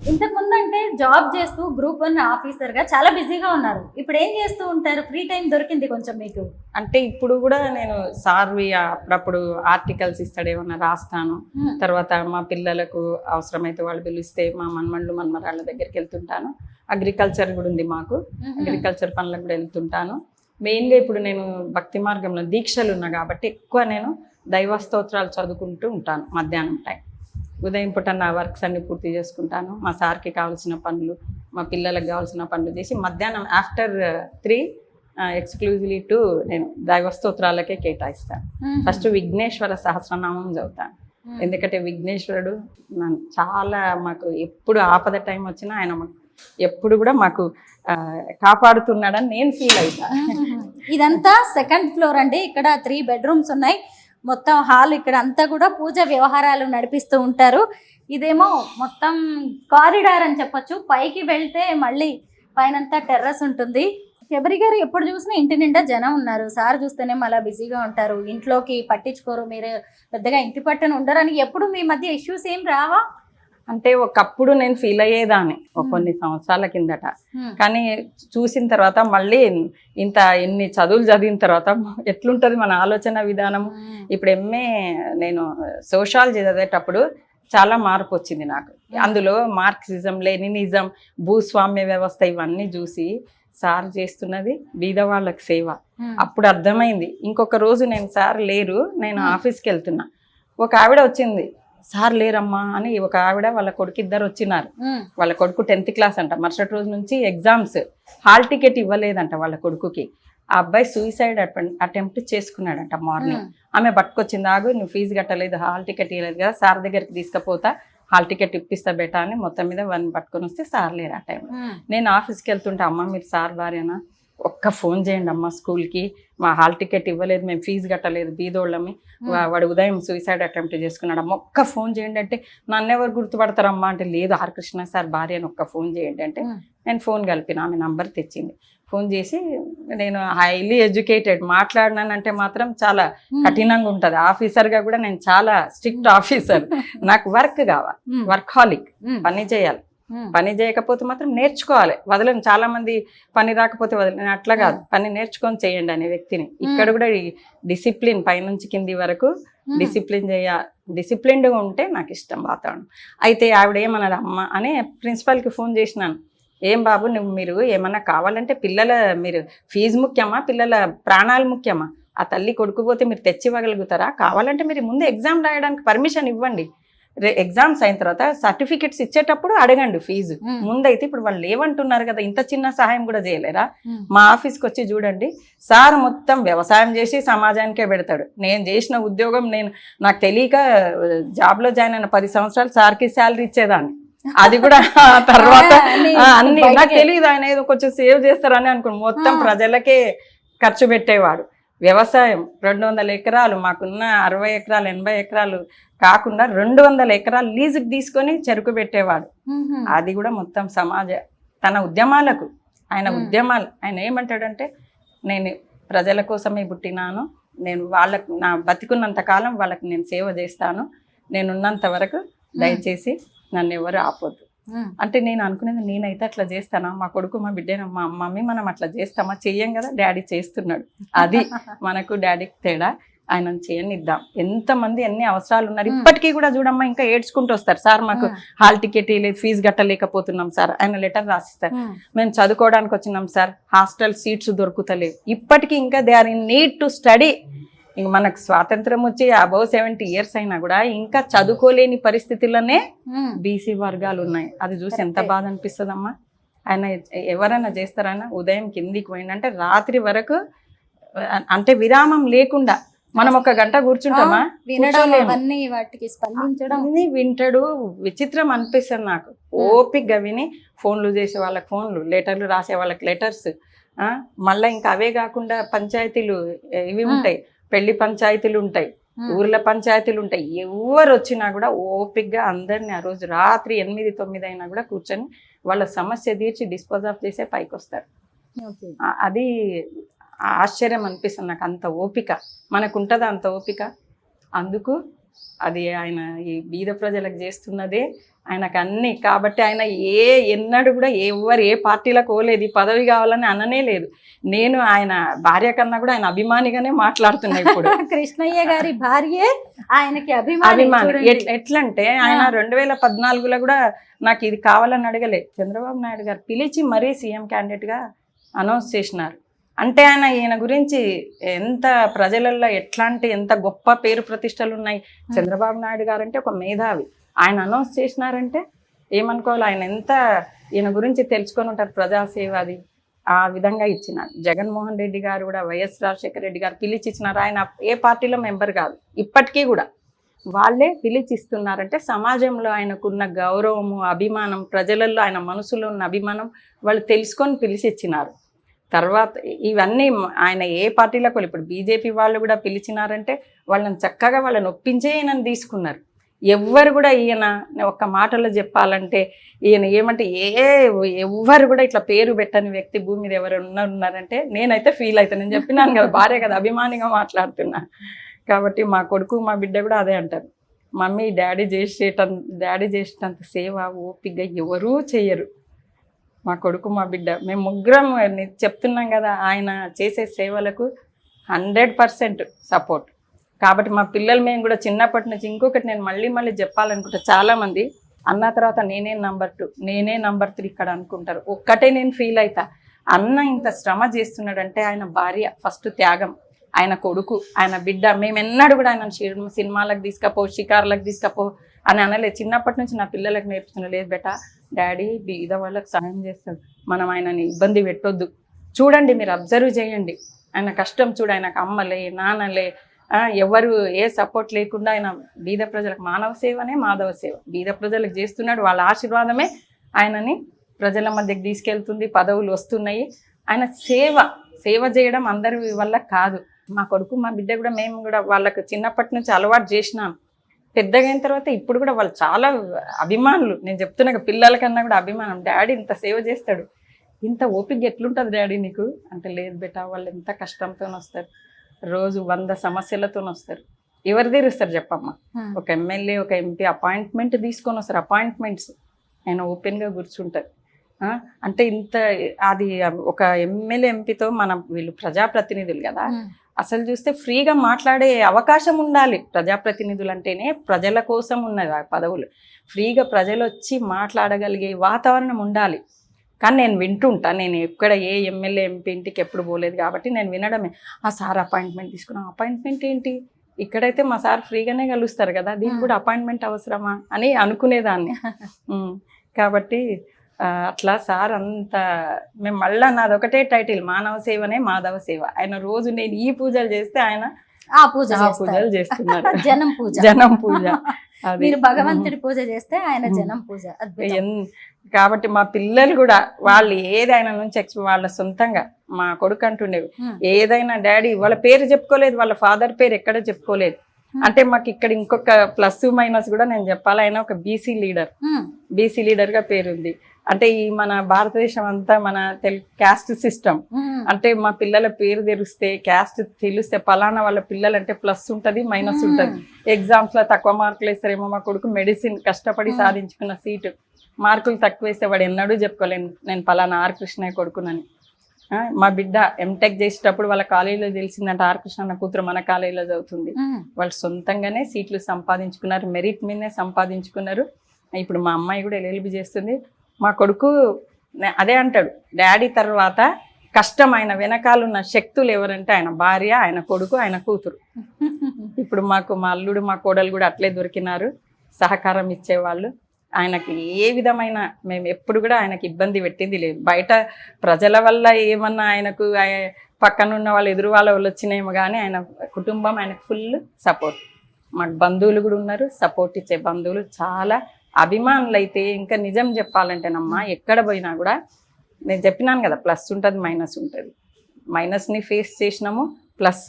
ఇంతకు ముందు అంటే జాబ్ చేస్తూ గ్రూప్ 1 ఆఫీసర్ గా చాలా బిజీగా ఉన్నారు. ఇప్పుడు ఏం చేస్తూ ఉంటారు? ఫ్రీ టైం దొరికింది కొంచెం మీకు? అంటే ఇప్పుడు కూడా నేను సార్వి అప్పుడప్పుడు ఆర్టికల్స్ ఇస్తాడు ఏమన్నా రాస్తాను. తర్వాత మా పిల్లలకు అవసరమైతే వాళ్ళు పిలిస్తే మా మన్మళ్ళు మన్మరాళ్ళ దగ్గరికి వెళ్తుంటాను. అగ్రికల్చర్ కూడా ఉంది మాకు, అగ్రికల్చర్ పనులకు కూడా వెళ్తుంటాను. మెయిన్గా ఇప్పుడు నేను భక్తి మార్గంలో దీక్షలు ఉన్నా కాబట్టి ఎక్కువ నేను దైవ స్తోత్రాలు చదువుకుంటూ ఉంటాను. మధ్యాహ్నం టైం ఉదయం పూట నా వర్క్స్ అన్ని పూర్తి చేసుకుంటాను. మా సార్కి కావాల్సిన పనులు, మా పిల్లలకు కావాల్సిన పనులు చేసి మధ్యాహ్నం ఆఫ్టర్ 3 ఎక్స్క్లూజివ్లీ టు నేను దైవ స్తోత్రాలకే కేటాయిస్తాను. ఫస్ట్ విఘ్నేశ్వర సహస్రనామం చదువుతాను. ఎందుకంటే విఘ్నేశ్వరుడు చాలా మాకు ఎప్పుడు ఆపద టైం వచ్చినా ఆయన ఎప్పుడు కూడా మాకు కాపాడుతున్నాడని నేను ఫీల్ అవుతాను. ఇదంతా సెకండ్ ఫ్లోర్ అండి. ఇక్కడ 3 బెడ్రూమ్స్ ఉన్నాయి. మొత్తం హాల్ ఇక్కడ అంతా కూడా పూజ వ్యవహారాలు నడిపిస్తూ ఉంటారు. ఇదేమో మొత్తం కారిడార్ అని చెప్పొచ్చు. పైకి వెళ్తే మళ్ళీ పైనంతా టెర్రస్ ఉంటుంది. శబరి గారు ఎప్పుడు చూసినా ఇంటి నిండా జనం ఉన్నారు. సార్ చూస్తేనే మళ్ళీ బిజీగా ఉంటారు, ఇంట్లోకి పట్టించుకోరు, మీరు పెద్దగా ఇంటి పట్టున ఉండరు అని ఎప్పుడు మీ మధ్య ఇష్యూస్ ఏం రావా? అంటే ఒకప్పుడు నేను ఫీల్ అయ్యేదాన్ని కొన్ని సంవత్సరాల కిందట. కానీ చూసిన తర్వాత మళ్ళీ ఎన్ని చదువులు చదివిన తర్వాత ఎట్లుంటుంది మన ఆలోచన విధానం. ఇప్పుడు ఎంఏ నేను సోషాలజీ చదివేటప్పుడు చాలా మార్పు వచ్చింది నాకు. అందులో మార్క్సిజం, లెనినిజం, భూస్వామ్య వ్యవస్థ ఇవన్నీ చూసి సార్ చేస్తున్నది బీదవాళ్ళకి సేవ అప్పుడు అర్థమైంది. ఇంకొక రోజు నేను సార్ లేరు, నేను ఆఫీస్కి వెళ్తున్నా, ఒక ఆవిడ వచ్చింది, సార్ లేరమ్మా అని. ఒక ఆవిడ వాళ్ళ కొడుకు ఇద్దరు వచ్చినారు. వాళ్ళ కొడుకు 10th క్లాస్ అంట. మరుసటి రోజు నుంచి ఎగ్జామ్స్, హాల్ టికెట్ ఇవ్వలేదంట వాళ్ళ కొడుకుకి. ఆ అబ్బాయి సూసైడ్ అటెంప్ట్ చేసుకున్నాడంట మార్నింగ్. ఆమె పట్టుకొచ్చింది, ఆగు నువ్వు ఫీజు కట్టలేదు, హాల్ టికెట్ ఇవ్వలేదు కదా, సార్ దగ్గరికి తీసుకుపోతా, హాల్ టికెట్ ఇప్పిస్తా బేటా అని మొత్తం మీద వాడిని పట్టుకొని వస్తే సార్ లేరు ఆ టైంలో. నేను ఆఫీస్కి వెళ్తుంటే, అమ్మ మీరు సార్ భార్యనా, ఒక్క ఫోన్ చేయండి అమ్మ, స్కూల్కి మా హాల్ టికెట్ ఇవ్వలేదు, మేము ఫీజు కట్టలేదు, బీదోళ్ళమి, వాడు ఉదయం సూసైడ్ అటెంప్ట్ చేసుకున్నాడు అమ్మ, ఒక్క ఫోన్ చేయండి అంటే, నన్ను ఎవరు గుర్తుపడతారమ్మా అంటే, లేదు హరికృష్ణ సార్ భార్య అని ఒక్క ఫోన్ చేయండి అంటే, నేను ఫోన్ కలిపిన, ఆమె నంబర్ తెచ్చింది. ఫోన్ చేసి, నేను హైలీ ఎడ్యుకేటెడ్, మాట్లాడినానంటే మాత్రం చాలా కఠినంగా ఉంటుంది. ఆఫీసర్గా కూడా నేను చాలా స్ట్రిక్ట్ ఆఫీసర్. నాకు వర్క్ కావాలి, వర్క్ హాలిక్, పని చేయాలి. పని చేయకపోతే మాత్రం నేర్చుకోవాలి, వదలను. చాలా మంది పని రాకపోతే వదలను, అట్లా కాదు, పని నేర్చుకొని చేయండి అనే వ్యక్తిని. ఇక్కడ కూడా డిసిప్లిన్ పైనుంచి కింది వరకు డిసిప్లిన్డ్గా ఉంటే నాకు ఇష్టం వాతావరణం. అయితే ఆవిడ ఏమన్నది, అమ్మ అని ప్రిన్సిపల్కి ఫోన్ చేసినాను, ఏం బాబు మీరు ఏమన్నా కావాలంటే మీరు ఫీజు ముఖ్యమా, పిల్లల ప్రాణాలు ముఖ్యమా? ఆ తల్లి కొడుకు పోతే మీరు తెచ్చి ఇవ్వగలుగుతారా? కావాలంటే మీరు ముందు ఎగ్జామ్ రాయడానికి పర్మిషన్ ఇవ్వండి, ఎగ్జామ్స్ అయిన తర్వాత సర్టిఫికెట్స్ ఇచ్చేటప్పుడు అడగండి ఫీజు. ముందైతే ఇప్పుడు వాళ్ళు ఏమంటున్నారు కదా, ఇంత చిన్న సహాయం కూడా చేయలేరా? మా ఆఫీస్కి వచ్చి చూడండి, సార్ మొత్తం వ్యవసాయం చేసి సమాజానికే పెడతాడు. నేను చేసిన ఉద్యోగం, నాకు తెలియక జాబ్లో జాయిన్ అయిన 10 సంవత్సరాలు సార్కి శాలరీ ఇచ్చేదాన్ని. అది కూడా తర్వాత అన్ని నాకు తెలియదు, ఆయన ఏదో కొంచెం సేవ్ చేస్తారని అనుకుని మొత్తం ప్రజలకే ఖర్చు పెట్టేవాడు. వ్యవసాయం 200 ఎకరాలు, మాకున్న 60 ఎకరాలు 80 ఎకరాలు కాకుండా 200 ఎకరాలు లీజుకి తీసుకొని చెరుకు పెట్టేవాడు. అది కూడా మొత్తం తన ఉద్యమాలకు, ఆయన ఏమంటాడంటే, నేను ప్రజల కోసమే పుట్టినాను, నేను వాళ్ళకు నా బతికున్నంత కాలం వాళ్ళకి నేను సేవ చేస్తాను, నేనున్నంత వరకు దయచేసి నన్ను ఎవరు ఆపొద్దు అంటే. నేను అనుకునేది, నేనైతే అట్లా చేస్తానా? మా కొడుకు మా బిడ్డేనా, మా మమ్మీ మనం అట్లా చేస్తామా? చెయ్యం కదా, డాడీ చేస్తున్నాడు. అది మనకు డాడీకి తేడా. ఆయన చేయనిద్దాం. ఎంతమంది ఎన్ని అవసరాలు ఉన్నారు, ఇప్పటికీ కూడా చూడమ్మా ఇంకా ఏడ్చుకుంటూ వస్తారు, సార్ మాకు హాల్ టికెట్ లేదు, ఫీజు కట్టలేకపోతున్నాం సార్. ఆయన లెటర్ రాసిస్తారు, మేము చదువుకోవడానికి వచ్చినాం సార్, హాస్టల్ సీట్స్ దొరుకుతలేవు. ఇప్పటికీ ఇంకా they are in need to study. ఇంక మనకు స్వాతంత్రం వచ్చి అబౌవ్ 70 years అయినా కూడా ఇంకా చదువుకోలేని పరిస్థితుల్లోనే బీసీ వర్గాలు ఉన్నాయి. అది చూసి ఎంత బాధ అనిపిస్తుందమ్మా. ఆయన ఎవరైనా చేస్తారన్నా, ఉదయం కిందికి పోయిందంటే రాత్రి వరకు, అంటే విరామం లేకుండా మనం 1 గంట కూర్చుంటామా, వింటాడు. విచిత్రం అనిపిస్తుంది నాకు. ఓపికగా విని ఫోన్లు చేసే వాళ్ళకి ఫోన్లు, లెటర్లు రాసే వాళ్ళకి లెటర్స్, మళ్ళీ ఇంకా అవే కాకుండా పంచాయతీలు ఇవి ఉంటాయి, పెళ్లి పంచాయతీలు ఉంటాయి, ఊర్ల పంచాయతీలు ఉంటాయి. ఎవరు వచ్చినా కూడా ఓపికగా అందరినీ ఆ రోజు రాత్రి 8-9 అయినా కూడా కూర్చొని వాళ్ళ సమస్య తీర్చి డిస్పోజ్ ఆఫ్ చేసే పైకి వస్తారు. అది ఆశ్చర్యం అనిపిస్తుంది నాకు. అంత ఓపిక మనకు ఉంటుందా? అంత ఓపిక. అందుకు అది ఆయన ఈ బీద ప్రజలకు చేస్తున్నదే ఆయనకు అన్ని. కాబట్టి ఆయన ఎన్నడూ కూడా ఏ పార్టీలకు పోలేదు, ఈ పదవి కావాలని అననే లేదు. నేను ఆయన భార్య కన్నా కూడా ఆయన అభిమానిగానే మాట్లాడుతున్నా ఇప్పుడు. కృష్ణయ్య గారి భార్యే ఆయనకి అభిమాని. ఎట్లంటే ఆయన 2014లో కూడా నాకు ఇది కావాలని అడగలే, చంద్రబాబు నాయుడు గారు పిలిచి మరీ సీఎం క్యాండిడేట్ గా అనౌన్స్ చేసినారు. అంటే ఈయన గురించి ఎంత ప్రజలలో ఎంత గొప్ప పేరు ప్రతిష్టలు ఉన్నాయి. చంద్రబాబు నాయుడు గారు అంటే ఒక మేధావి, ఆయన అనౌన్స్ చేసినారంటే ఏమనుకోవాలి, ఆయన ఎంత ఈయన గురించి తెలుసుకొని ఉంటారు. ప్రజాసేవ అది ఆ విధంగా ఇచ్చినారు. జగన్మోహన్ రెడ్డి గారు కూడా, వైఎస్ రాజశేఖర రెడ్డి గారు పిలిచి ఇచ్చినారు. ఆయన ఏ పార్టీలో మెంబర్ కాదు, ఇప్పటికీ కూడా వాళ్ళే పిలిచి ఇస్తున్నారంటే సమాజంలో ఆయనకున్న గౌరవము, అభిమానం, ప్రజలలో ఆయన మనసులో ఉన్న అభిమానం వాళ్ళు తెలుసుకొని పిలిచి ఇచ్చినారు. తర్వాత ఇవన్నీ ఆయన ఏ పార్టీలకు, ఇప్పుడు బీజేపీ వాళ్ళు కూడా పిలిచినారంటే వాళ్ళని చక్కగా వాళ్ళని ఒప్పించే ఈయనని తీసుకున్నారు. ఎవ్వరు కూడా ఈయన ఒక్క మాటలో చెప్పాలంటే ఈయన ఏమంటే ఎవ్వరు కూడా ఇట్లా పేరు పెట్టని వ్యక్తి భూమి మీద ఎవరు ఉన్నారంటే నేనైతే ఫీల్ అవుతాను. నేను చెప్పినాను కదా, భార్య కదా, అభిమానిగా మాట్లాడుతున్నా. కాబట్టి మా కొడుకు మా బిడ్డ కూడా అదే అంటారు, మమ్మీ డాడీ చేసేటంత సేవ ఓపికగా ఎవరూ చెయ్యరు. మా కొడుకు మా బిడ్డ మేము ముగ్గురం చెప్తున్నాం కదా, ఆయన చేసే సేవలకు 100% సపోర్ట్. కాబట్టి మా పిల్లలు మేము కూడా చిన్నప్పటి నుంచి, ఇంకొకటి నేను మళ్ళీ చెప్పాలనుకుంటా, చాలామంది అన్న తర్వాత నేనే నంబర్ 2, నేనే నంబర్ 3 ఇక్కడ అనుకుంటారు. ఒక్కటే నేను ఫీల్ అవుతా, అన్న ఇంత శ్రమ చేస్తున్నాడంటే ఆయన భార్య ఫస్ట్ త్యాగం, ఆయన కొడుకు, ఆయన బిడ్డ. మేము ఎన్నడూ కూడా ఆయన సినిమాలకు తీసుకపో, షికార్లకు తీసుకపో అని అనలేదు. చిన్నప్పటి నుంచి నా పిల్లలకు నేర్పుతున్నా, లేదు బేటా డాడీ బీద వాళ్ళకి సహాయం చేస్తాడు, మనం ఆయనని ఇబ్బంది పెట్టొద్దు. చూడండి, మీరు అబ్జర్వ్ చేయండి, ఆయన కష్టం చూడు, ఆయనకు అమ్మలే నాన్నలే ఎవరు ఏ సపోర్ట్ లేకుండా ఆయన బీద ప్రజలకు మానవ సేవనే మాధవ సేవ బీద ప్రజలకు చేస్తున్నాడు. వాళ్ళ ఆశీర్వాదమే ఆయనని ప్రజల మధ్యకి తీసుకెళ్తుంది, పదవులు వస్తున్నాయి. ఆయన సేవ చేయడం అందరి వల్ల కాదు. మా కొడుకు మా బిడ్డ కూడా మేము కూడా వాళ్ళకు చిన్నప్పటి నుంచి అలవాటు చేసినాం. పెద్దగా అయిన తర్వాత ఇప్పుడు కూడా వాళ్ళు చాలా అభిమానులు. నేను చెప్తున్నా, పిల్లల కన్నా కూడా అభిమానం. డాడీ ఇంత సేవ చేస్తాడు, ఇంత ఓపిక ఎట్లుంటుంది డాడీ నీకు అంటే, లేదు బేటా వాళ్ళు ఎంత కష్టంతో వస్తారు, రోజు 100 సమస్యలతో వస్తారు. ఎవరు తీరుస్తారు చెప్పమ్మా? ఒక ఎమ్మెల్యే, ఒక ఎంపీ అపాయింట్మెంట్ తీసుకొని వస్తారు, అపాయింట్మెంట్స్. ఆయన ఓపెన్గా కూర్చుంటారు. అంటే ఇంత అది ఒక ఎమ్మెల్యే ఎంపీతో వీళ్ళు ప్రజాప్రతినిధులు కదా, అసలు చూస్తే ఫ్రీగా మాట్లాడే అవకాశం ఉండాలి. ప్రజాప్రతినిధులు అంటేనే ప్రజల కోసం ఉన్నది ఆ పదవులు. ఫ్రీగా ప్రజలు వచ్చి మాట్లాడగలిగే వాతావరణం ఉండాలి. కానీ నేను వింటుంటా, నేను ఎక్కడ ఏ ఎమ్మెల్యే ఎంపీ ఇంటికి ఎప్పుడు పోలేదు కాబట్టి నేను వినడమే, ఆ సార్ అపాయింట్మెంట్ తీసుకున్నాం. అపాయింట్మెంట్ ఏంటి, ఇక్కడైతే మా సార్ ఫ్రీగానే కలుస్తారు కదా, దీనికి కూడా అపాయింట్మెంట్ అవసరమా అని అనుకునేదాన్ని. కాబట్టి అట్లా సార్ అంత మేము మళ్ళీ నాది ఒకటే టైటిల్, మానవ సేవనే మాధవ సేవ. ఆయన రోజు నేను ఈ పూజలు చేస్తే ఆయన ఆ పూజలు చేస్తున్నారు. జనం పూజ మీరు భగవంతుడి పూజ చేస్తే ఆయన జనం పూజ. కాబట్టి మా పిల్లలు కూడా వాళ్ళు ఏదైనా నుంచి వాళ్ళ సొంతంగా మా కొడుకు అంటుండేవి, ఏదైనా డాడీ వాళ్ళ పేరు చెప్పుకోలేదు, వాళ్ళ ఫాదర్ పేరు ఎక్కడ చెప్పుకోలేదు. అంటే మాకు ఇక్కడ ఇంకొక ప్లస్ మైనస్ కూడా నేను చెప్పాలి, ఆయన ఒక బీసీ లీడర్ గా పేరుంది. అంటే ఈ మన భారతదేశం అంతా మన క్యాస్ట్ సిస్టమ్. అంటే మా పిల్లల పేరు తెలిస్తే, క్యాస్ట్ తెలిస్తే పలానా వాళ్ళ పిల్లలు అంటే ప్లస్ ఉంటది, మైనస్ ఉంటది. ఎగ్జామ్స్ లో తక్కువ మార్కులు వేస్తారేమో. మా కొడుకు మెడిసిన్ కష్టపడి సాధించుకున్న సీటు, మార్కులు తక్కువ వేస్తే వాడు ఎన్నడూ చెప్పుకోలేను నేను పలానా ఆర్ కృష్ణయ్య కొడుకునని. మా బిడ్డ ఎంటెక్ చేసేటప్పుడు వాళ్ళ కాలేజీలో తెలిసిందంటే ఆర్ కృష్ణ అన్న కూతురు మన కాలేజీలో చదువుతుంది. వాళ్ళు సొంతంగానే సీట్లు సంపాదించుకున్నారు, మెరిట్ మీదనే సంపాదించుకున్నారు. ఇప్పుడు మా అమ్మాయి కూడా ఎల్ఎల్బి చేస్తుంది. మా కొడుకు అదే అంటాడు, డాడీ తర్వాత కష్టం ఆయన వెనకాలన్న శక్తులు ఎవరంటే ఆయన భార్య, ఆయన కొడుకు, ఆయన కూతురు. ఇప్పుడు మాకు మా అల్లుడు, మా కోడలు కూడా అట్లే దొరికినారు, సహకారం ఇచ్చేవాళ్ళు. ఆయనకి ఏ విధమైన మేము ఎప్పుడు కూడా ఆయనకి ఇబ్బంది పెట్టింది లేదు. బయట ప్రజల వల్ల ఏమన్నా ఆయనకు పక్కనున్న వాళ్ళు ఎదురు వాళ్ళ వాళ్ళు వచ్చినేమో కానీ ఆయన కుటుంబం ఆయనకు ఫుల్ సపోర్ట్. మాకు బంధువులు కూడా ఉన్నారు, సపోర్ట్ ఇచ్చే బంధువులు చాలా అభిమానులు. అయితే ఇంకా నిజం చెప్పాలంటేనమ్మా, ఎక్కడ పోయినా కూడా నేను చెప్పినాను కదా, ప్లస్ ఉంటుంది మైనస్ ఉంటుంది. మైనస్ని ఫేస్ చేసినాము, ప్లస్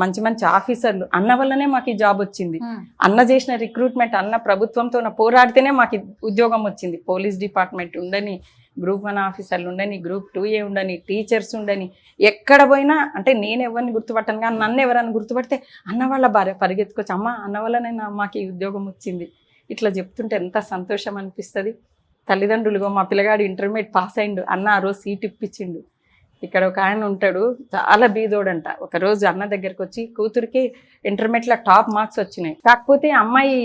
మంచి మంచి ఆఫీసర్లు. అన్న వల్లనే మాకు ఈ జాబ్ వచ్చింది. అన్న చేసిన రిక్రూట్మెంట్, అన్న ప్రభుత్వంతో పోరాడితేనే మాకు ఉద్యోగం వచ్చింది. పోలీస్ డిపార్ట్మెంట్ ఉండని, గ్రూప్ 1 ఆఫీసర్లు ఉండని, గ్రూప్ 2A ఉండని, టీచర్స్ ఉండని, ఎక్కడ పోయినా అంటే నేను ఎవరిని గుర్తుపట్టను కానీ నన్ను ఎవరైనా గుర్తుపడితే అన్న వాళ్ళ భార్య పరిగెత్తుకొచ్చి అమ్మ అన్న వల్లనైనా అమ్మకి ఈ ఉద్యోగం వచ్చింది ఇట్లా చెప్తుంటే ఎంత సంతోషం అనిపిస్తుంది. తల్లిదండ్రులుగా మా పిల్లగాడు ఇంటర్మీడియట్ పాస్ అయిండు, అన్న ఆ రోజు సీట్ ఇప్పించిండు. ఇక్కడ ఒక ఆయన ఉంటాడు చాలా బీదోడంట, ఒకరోజు అన్న దగ్గరికి వచ్చి కూతురికి ఇంటర్మీడియట్లో టాప్ మార్క్స్ వచ్చినాయి, కాకపోతే అమ్మాయి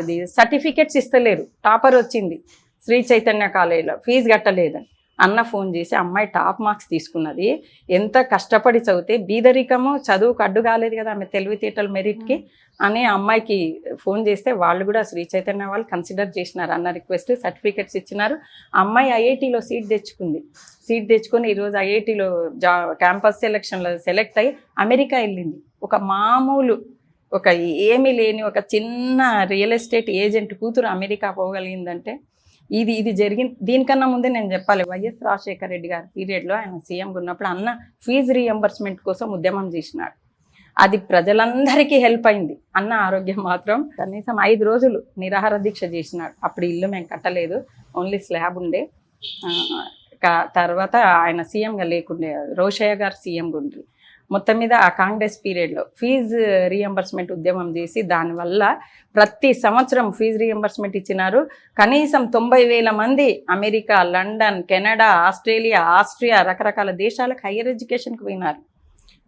ఇది సర్టిఫికెట్స్ ఇస్తలేరు, టాపర్ వచ్చింది శ్రీ చైతన్య కాలేజీలో, ఫీజు కట్టలేదని. అన్న ఫోన్ చేసి అమ్మాయి టాప్ మార్క్స్ తీసుకున్నది, ఎంత కష్టపడి చదివితే బీదరికము చదువుకు అడ్డు కాలేదు కదా ఆమె తెలివితేటలు మెరిట్కి అని అమ్మాయికి ఫోన్ చేస్తే వాళ్ళు కూడా శ్రీ చైతన్య వాళ్ళు కన్సిడర్ చేసినారు, అన్న రిక్వెస్ట్ సర్టిఫికెట్స్ ఇచ్చినారు. అమ్మాయి ఐఐటీలో సీట్ తెచ్చుకుంది, సీట్ తెచ్చుకొని ఈరోజు ఐఐటీలో క్యాంపస్ సెలక్షన్లో సెలెక్ట్ అయ్యి అమెరికా వెళ్ళింది. ఒక మామూలు ఒక ఏమీ లేని ఒక చిన్న రియల్ ఎస్టేట్ ఏజెంట్ కూతురు అమెరికా పోగలిగిందంటే ఇది జరిగింది. దీనికన్నా ముందే నేను చెప్పాలి, వైఎస్ రాజశేఖర రెడ్డి గారి పీరియడ్లో ఆయన సీఎంగా ఉన్నప్పుడు అన్న ఫీజు రీఎంబర్స్మెంట్ కోసం ఉద్యమం చేసినాడు, అది ప్రజలందరికీ హెల్ప్ అయింది. అన్న ఆరోగ్యం మాత్రం కనీసం 5 రోజులు నిరాహార దీక్ష చేసినాడు. అప్పుడు ఇల్లు మేము కట్టలేదు, ఓన్లీ స్లాబ్ ఉండే. తర్వాత ఆయన సీఎంగా లేకుండే, రోషయ్య గారు సీఎంగా ఉండ్రి. మొత్తం మీద ఆ కాంగ్రెస్ పీరియడ్లో ఫీజు రీఎంబర్స్మెంట్ ఉద్యమం చేసి దానివల్ల ప్రతి సంవత్సరం ఫీజు రీఎంబర్స్మెంట్ ఇచ్చినారు. కనీసం 90,000 మంది America, London, Canada, Australia, Austria రకరకాల దేశాలకు హైయర్ ఎడ్యుకేషన్కి పోయినారు.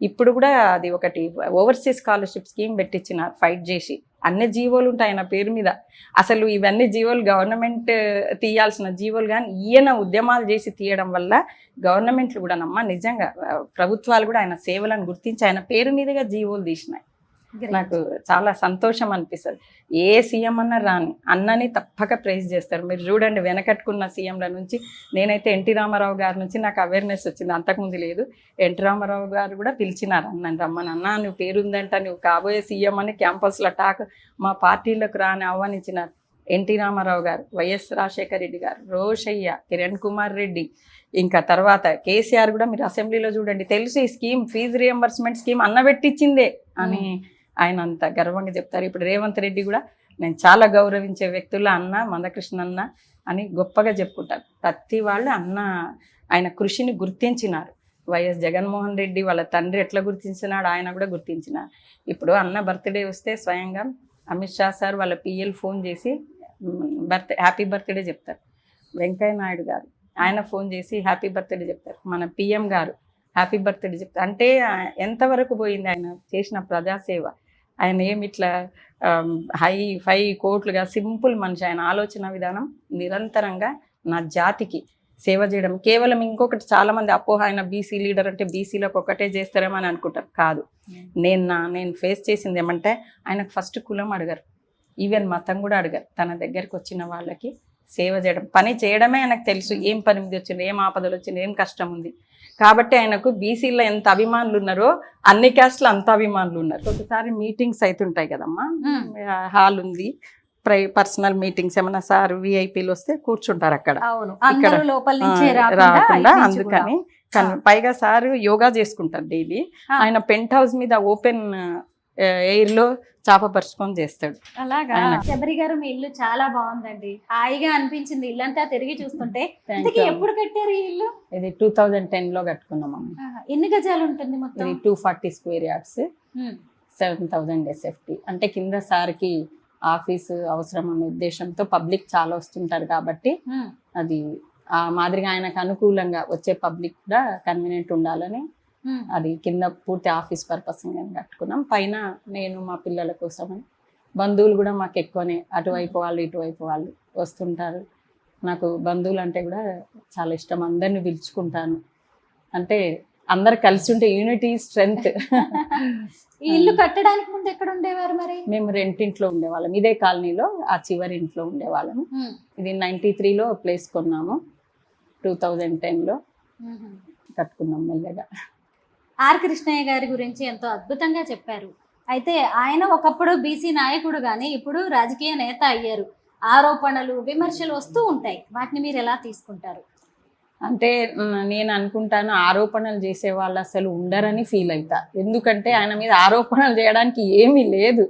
ఇప్పుడు కూడా అది ఒకటి ఓవర్సీస్ స్కాలర్షిప్ స్కీమ్ పెట్టించినారు ఫైట్ చేసి. అన్ని జీవోలు ఉంటాయి ఆయన పేరు మీద, అసలు ఇవన్నీ జీవోలు గవర్నమెంట్ తీయాల్సిన జీవోలు కానీ ఈయన ఉద్యమాలు చేసి తీయడం వల్ల గవర్నమెంట్లు కూడా నిజంగా ప్రభుత్వాలు కూడా ఆయన సేవలను గుర్తించి ఆయన పేరు మీదుగా జీవోలు తీసినాయి. నాకు చాలా సంతోషం అనిపిస్తుంది. ఏ సీఎం అన్నా రాని అన్నని తప్పక ప్రైజ్ చేస్తారు. మీరు చూడండి వెనకట్టుకున్న సీఎంల నుంచి నేనైతే ఎన్టీ రామారావు గారి నుంచి నాకు అవేర్నెస్ వచ్చింది, అంతకుముందు లేదు. ఎన్టీ రామారావు గారు కూడా పిలిచినారు అన్నని రమ్మని, అన్న నువ్వు పేరుందంట నువ్వు కాబోయే సీఎం అని క్యాంపస్లో టాక్ మా పార్టీలకు రాని ఆహ్వానించినారు. ఎన్టీ రామారావు గారు, వైఎస్ రాజశేఖర రెడ్డి గారు, రోషయ్య, కిరణ్ కుమార్ రెడ్డి, ఇంకా తర్వాత కేసీఆర్ కూడా మీరు అసెంబ్లీలో చూడండి తెలుసు ఈ స్కీమ్ ఫీజు రియంబర్స్మెంట్ స్కీమ్ అన్న పెట్టించిందే అని ఆయన అంత గర్వంగా చెప్తారు. ఇప్పుడు రేవంత్ రెడ్డి కూడా నేను చాలా గౌరవించే వ్యక్తులు అన్న మందకృష్ణ అన్న అని గొప్పగా చెప్పుకుంటారు. ప్రతి వాళ్ళు అన్న ఆయన కృషిని గుర్తించినారు. వైఎస్ జగన్మోహన్ రెడ్డి వాళ్ళ తండ్రి ఎట్లా గుర్తించినాడు ఆయన కూడా గుర్తించినారు. ఇప్పుడు అన్న బర్త్డే వస్తే స్వయంగా అమిత్ షా సార్ వాళ్ళ పిఎల్ ఫోన్ చేసి హ్యాపీ బర్త్డే చెప్తారు. వెంకయ్య నాయుడు గారు ఆయన ఫోన్ చేసి హ్యాపీ బర్త్డే చెప్తారు. మన పిఎం గారు హ్యాపీ బర్త్డే చెప్తారు. అంటే ఎంతవరకు పోయింది ఆయన చేసిన ప్రజాసేవ. ఆయన ఏమి ఇట్లా హై కోట్లుగా సింపుల్ మనిషి. ఆయన ఆలోచన విధానం నిరంతరంగా నా జాతికి సేవ చేయడం. కేవలం ఇంకొకటి చాలామంది అపోహ ఆయన బీసీ లీడర్ అంటే బీసీలకు ఒకటే చేస్తారేమో అని అనుకుంటారు. కాదు, నేను ఫేస్ చేసింది ఏమంటే ఆయనకు ఫస్ట్ కులం అడగరు, ఈవెన్ మతం కూడా అడగరు. తన దగ్గరికి వచ్చిన వాళ్ళకి సేవ చేయడం, పని చేయడమే ఆయనకు తెలుసు. ఏం పని మీద వచ్చింది, ఏం ఆపదలు వచ్చింది, ఏం కష్టం ఉంది. కాబట్టి ఆయనకు బీసీలో ఎంత అభిమానులు ఉన్నారో అన్ని క్యాస్ట్లో అంత అభిమానులు ఉన్నారు. ఒకసారి మీటింగ్స్ అవుతుంటాయి కదమ్మా, హాల్ ఉంది, పర్సనల్ మీటింగ్స్ ఏమన్నా సార్ విఐపీలు వస్తే కూర్చుంటారు అక్కడ, ఇక్కడ రాకుండా. అందుకని పైగా సార్ యోగా చేసుకుంటారు డైలీ. ఆయన పెంట్ హౌస్ మీద ఓపెన్ ఎయిర్ లో చాప పరుచుకొని చేస్తాడు. అలాగా. శబరి గారు మీ ఇల్లు చాలా బాగుందండి, హాయిగా అనిపించింది ఇల్లంతా తిరిగి చూస్తుంటే. ఎప్పుడు కట్టారు ఈ ఇల్లు? ఇది 2010లో కట్టుకున్నాం. ఎన్ని గజాలు ఉంటుంది మొత్తం? 240 స్క్వేర్ యార్డ్స్, 7,000 SFT. అంటే కింద సార్కి ఆఫీసు అవసరం అనే ఉద్దేశంతో పబ్లిక్ చాలా వస్తుంటారు కాబట్టి అది ఆ మాదిరిగా ఆయనకు అనుకూలంగా వచ్చే పబ్లిక్ కూడా కన్వీనియంట్ ఉండాలని అది కింద పూర్తి ఆఫీస్ పర్పస్ కట్టుకున్నాం. పైన నేను మా పిల్లల కోసమని, బంధువులు కూడా మాకు ఎక్కువనే అటువైపు వాళ్ళు ఇటువైపు వాళ్ళు వస్తుంటారు. నాకు బంధువులు అంటే కూడా చాలా ఇష్టం, అందరిని పిలుచుకుంటాను. అంటే అందరు కలిసి ఉంటే యూనిటీ స్ట్రెంగ్త్. ఈ ఇల్లు కట్టడానికి ముందు ఎక్కడ ఉండేవారు మరి? మేము రెంటింట్లో ఉండేవాళ్ళం, ఇదే కాలనీలో ఆ చివరి ఇంట్లో ఉండేవాళ్ళము. ఇది 93లో ప్లేస్ కొన్నాము, 2010లో కట్టుకున్నాం మెల్లగా. ఆర్ కృష్ణయ్య గారి గురించి ఎంతో అద్భుతంగా చెప్పారు. అయితే ఆయన ఒకప్పుడు బీసీ నాయకుడు కానీ ఇప్పుడు రాజకీయ నేత అయ్యారు. ఆరోపణలు విమర్శలు వస్తూ ఉంటాయి, వాటిని మీరు ఎలా తీసుకుంటారు? అంటే నేను అనుకుంటాను ఆరోపణలు చేసే వాళ్ళు అసలు ఉండరని ఫీల్ అవుతా. ఎందుకంటే ఆయన మీద ఆరోపణలు చేయడానికి ఏమీ లేదు.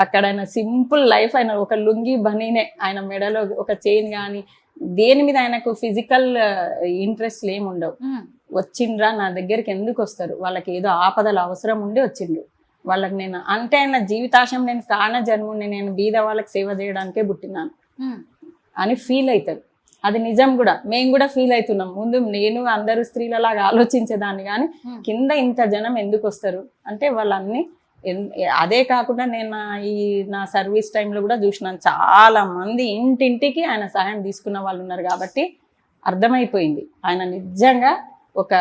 అక్కడ ఆయన సింపుల్ లైఫ్, ఆయన ఒక లుంగి బనీనే, ఆయన మెడలో ఒక చైన్ కానీ దేని మీద ఆయనకు ఫిజికల్ ఇంట్రెస్ట్ ఏమి ఉండవు. వచ్చిండ్రా నా దగ్గరికి ఎందుకు వస్తారు, వాళ్ళకి ఏదో ఆపదలు అవసరం ఉండి వచ్చిండ్రు, వాళ్ళకి నేను అంటే ఆయన జీవితాశం నేను కాన జన్ముని, నేను బీద వాళ్ళకి సేవ చేయడానికే పుట్టినాను అని ఫీల్ అవుతారు. అది నిజం కూడా, మేము కూడా ఫీల్ అవుతున్నాం. ముందు నేను అందరూ స్త్రీలలాగా ఆలోచించేదాన్ని, కానీ కింద ఇంత జనం ఎందుకు వస్తారు అంటే వాళ్ళన్ని. అదే కాకుండా నేను నా సర్వీస్ టైంలో కూడా చూసినాను, చాలా మంది ఇంటింటికి ఆయన సహాయం తీసుకున్న వాళ్ళు ఉన్నారు. కాబట్టి అర్థమైపోయింది ఆయన నిజంగా ఒక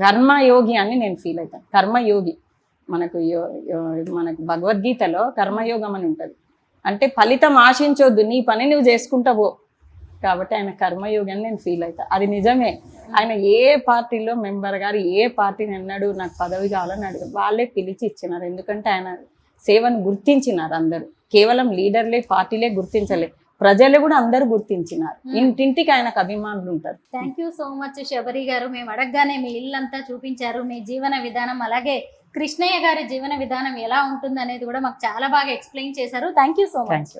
కర్మయోగి అని నేను ఫీల్ అవుతాను. కర్మయోగి మనకు భగవద్గీతలో కర్మయోగం అని ఉంటుంది. అంటే ఫలితం ఆశించొద్దు, నీ పని నువ్వు చేసుకుంటావో. కాబట్టి ఆయన కర్మయోగి అని నేను ఫీల్ అవుతా. అది నిజమే. ఆయన ఏ పార్టీలో మెంబర్ గారు ఏ పార్టీని అన్నాడు నాకు పదవి కావాలని అడిగారు, వాళ్ళే పిలిచి ఇచ్చినారు. ఎందుకంటే ఆయన సేవను గుర్తించినారు అందరూ. కేవలం లీడర్లే పార్టీలే గుర్తించలే, ప్రజలు కూడా అందరూ గుర్తించినారు. ఇంటింటికి ఆయనకు అభిమానులు ఉంటారు. Thank you so much Sabari గారు. మేము అడగగానే మీ ఇల్లంతా చూపించారు, మీ జీవన విధానం, అలాగే కృష్ణయ్య గారి జీవన విధానం ఎలా ఉంటుంది అనేది కూడా మాకు చాలా బాగా ఎక్స్ప్లెయిన్ చేశారు. Thank you so much.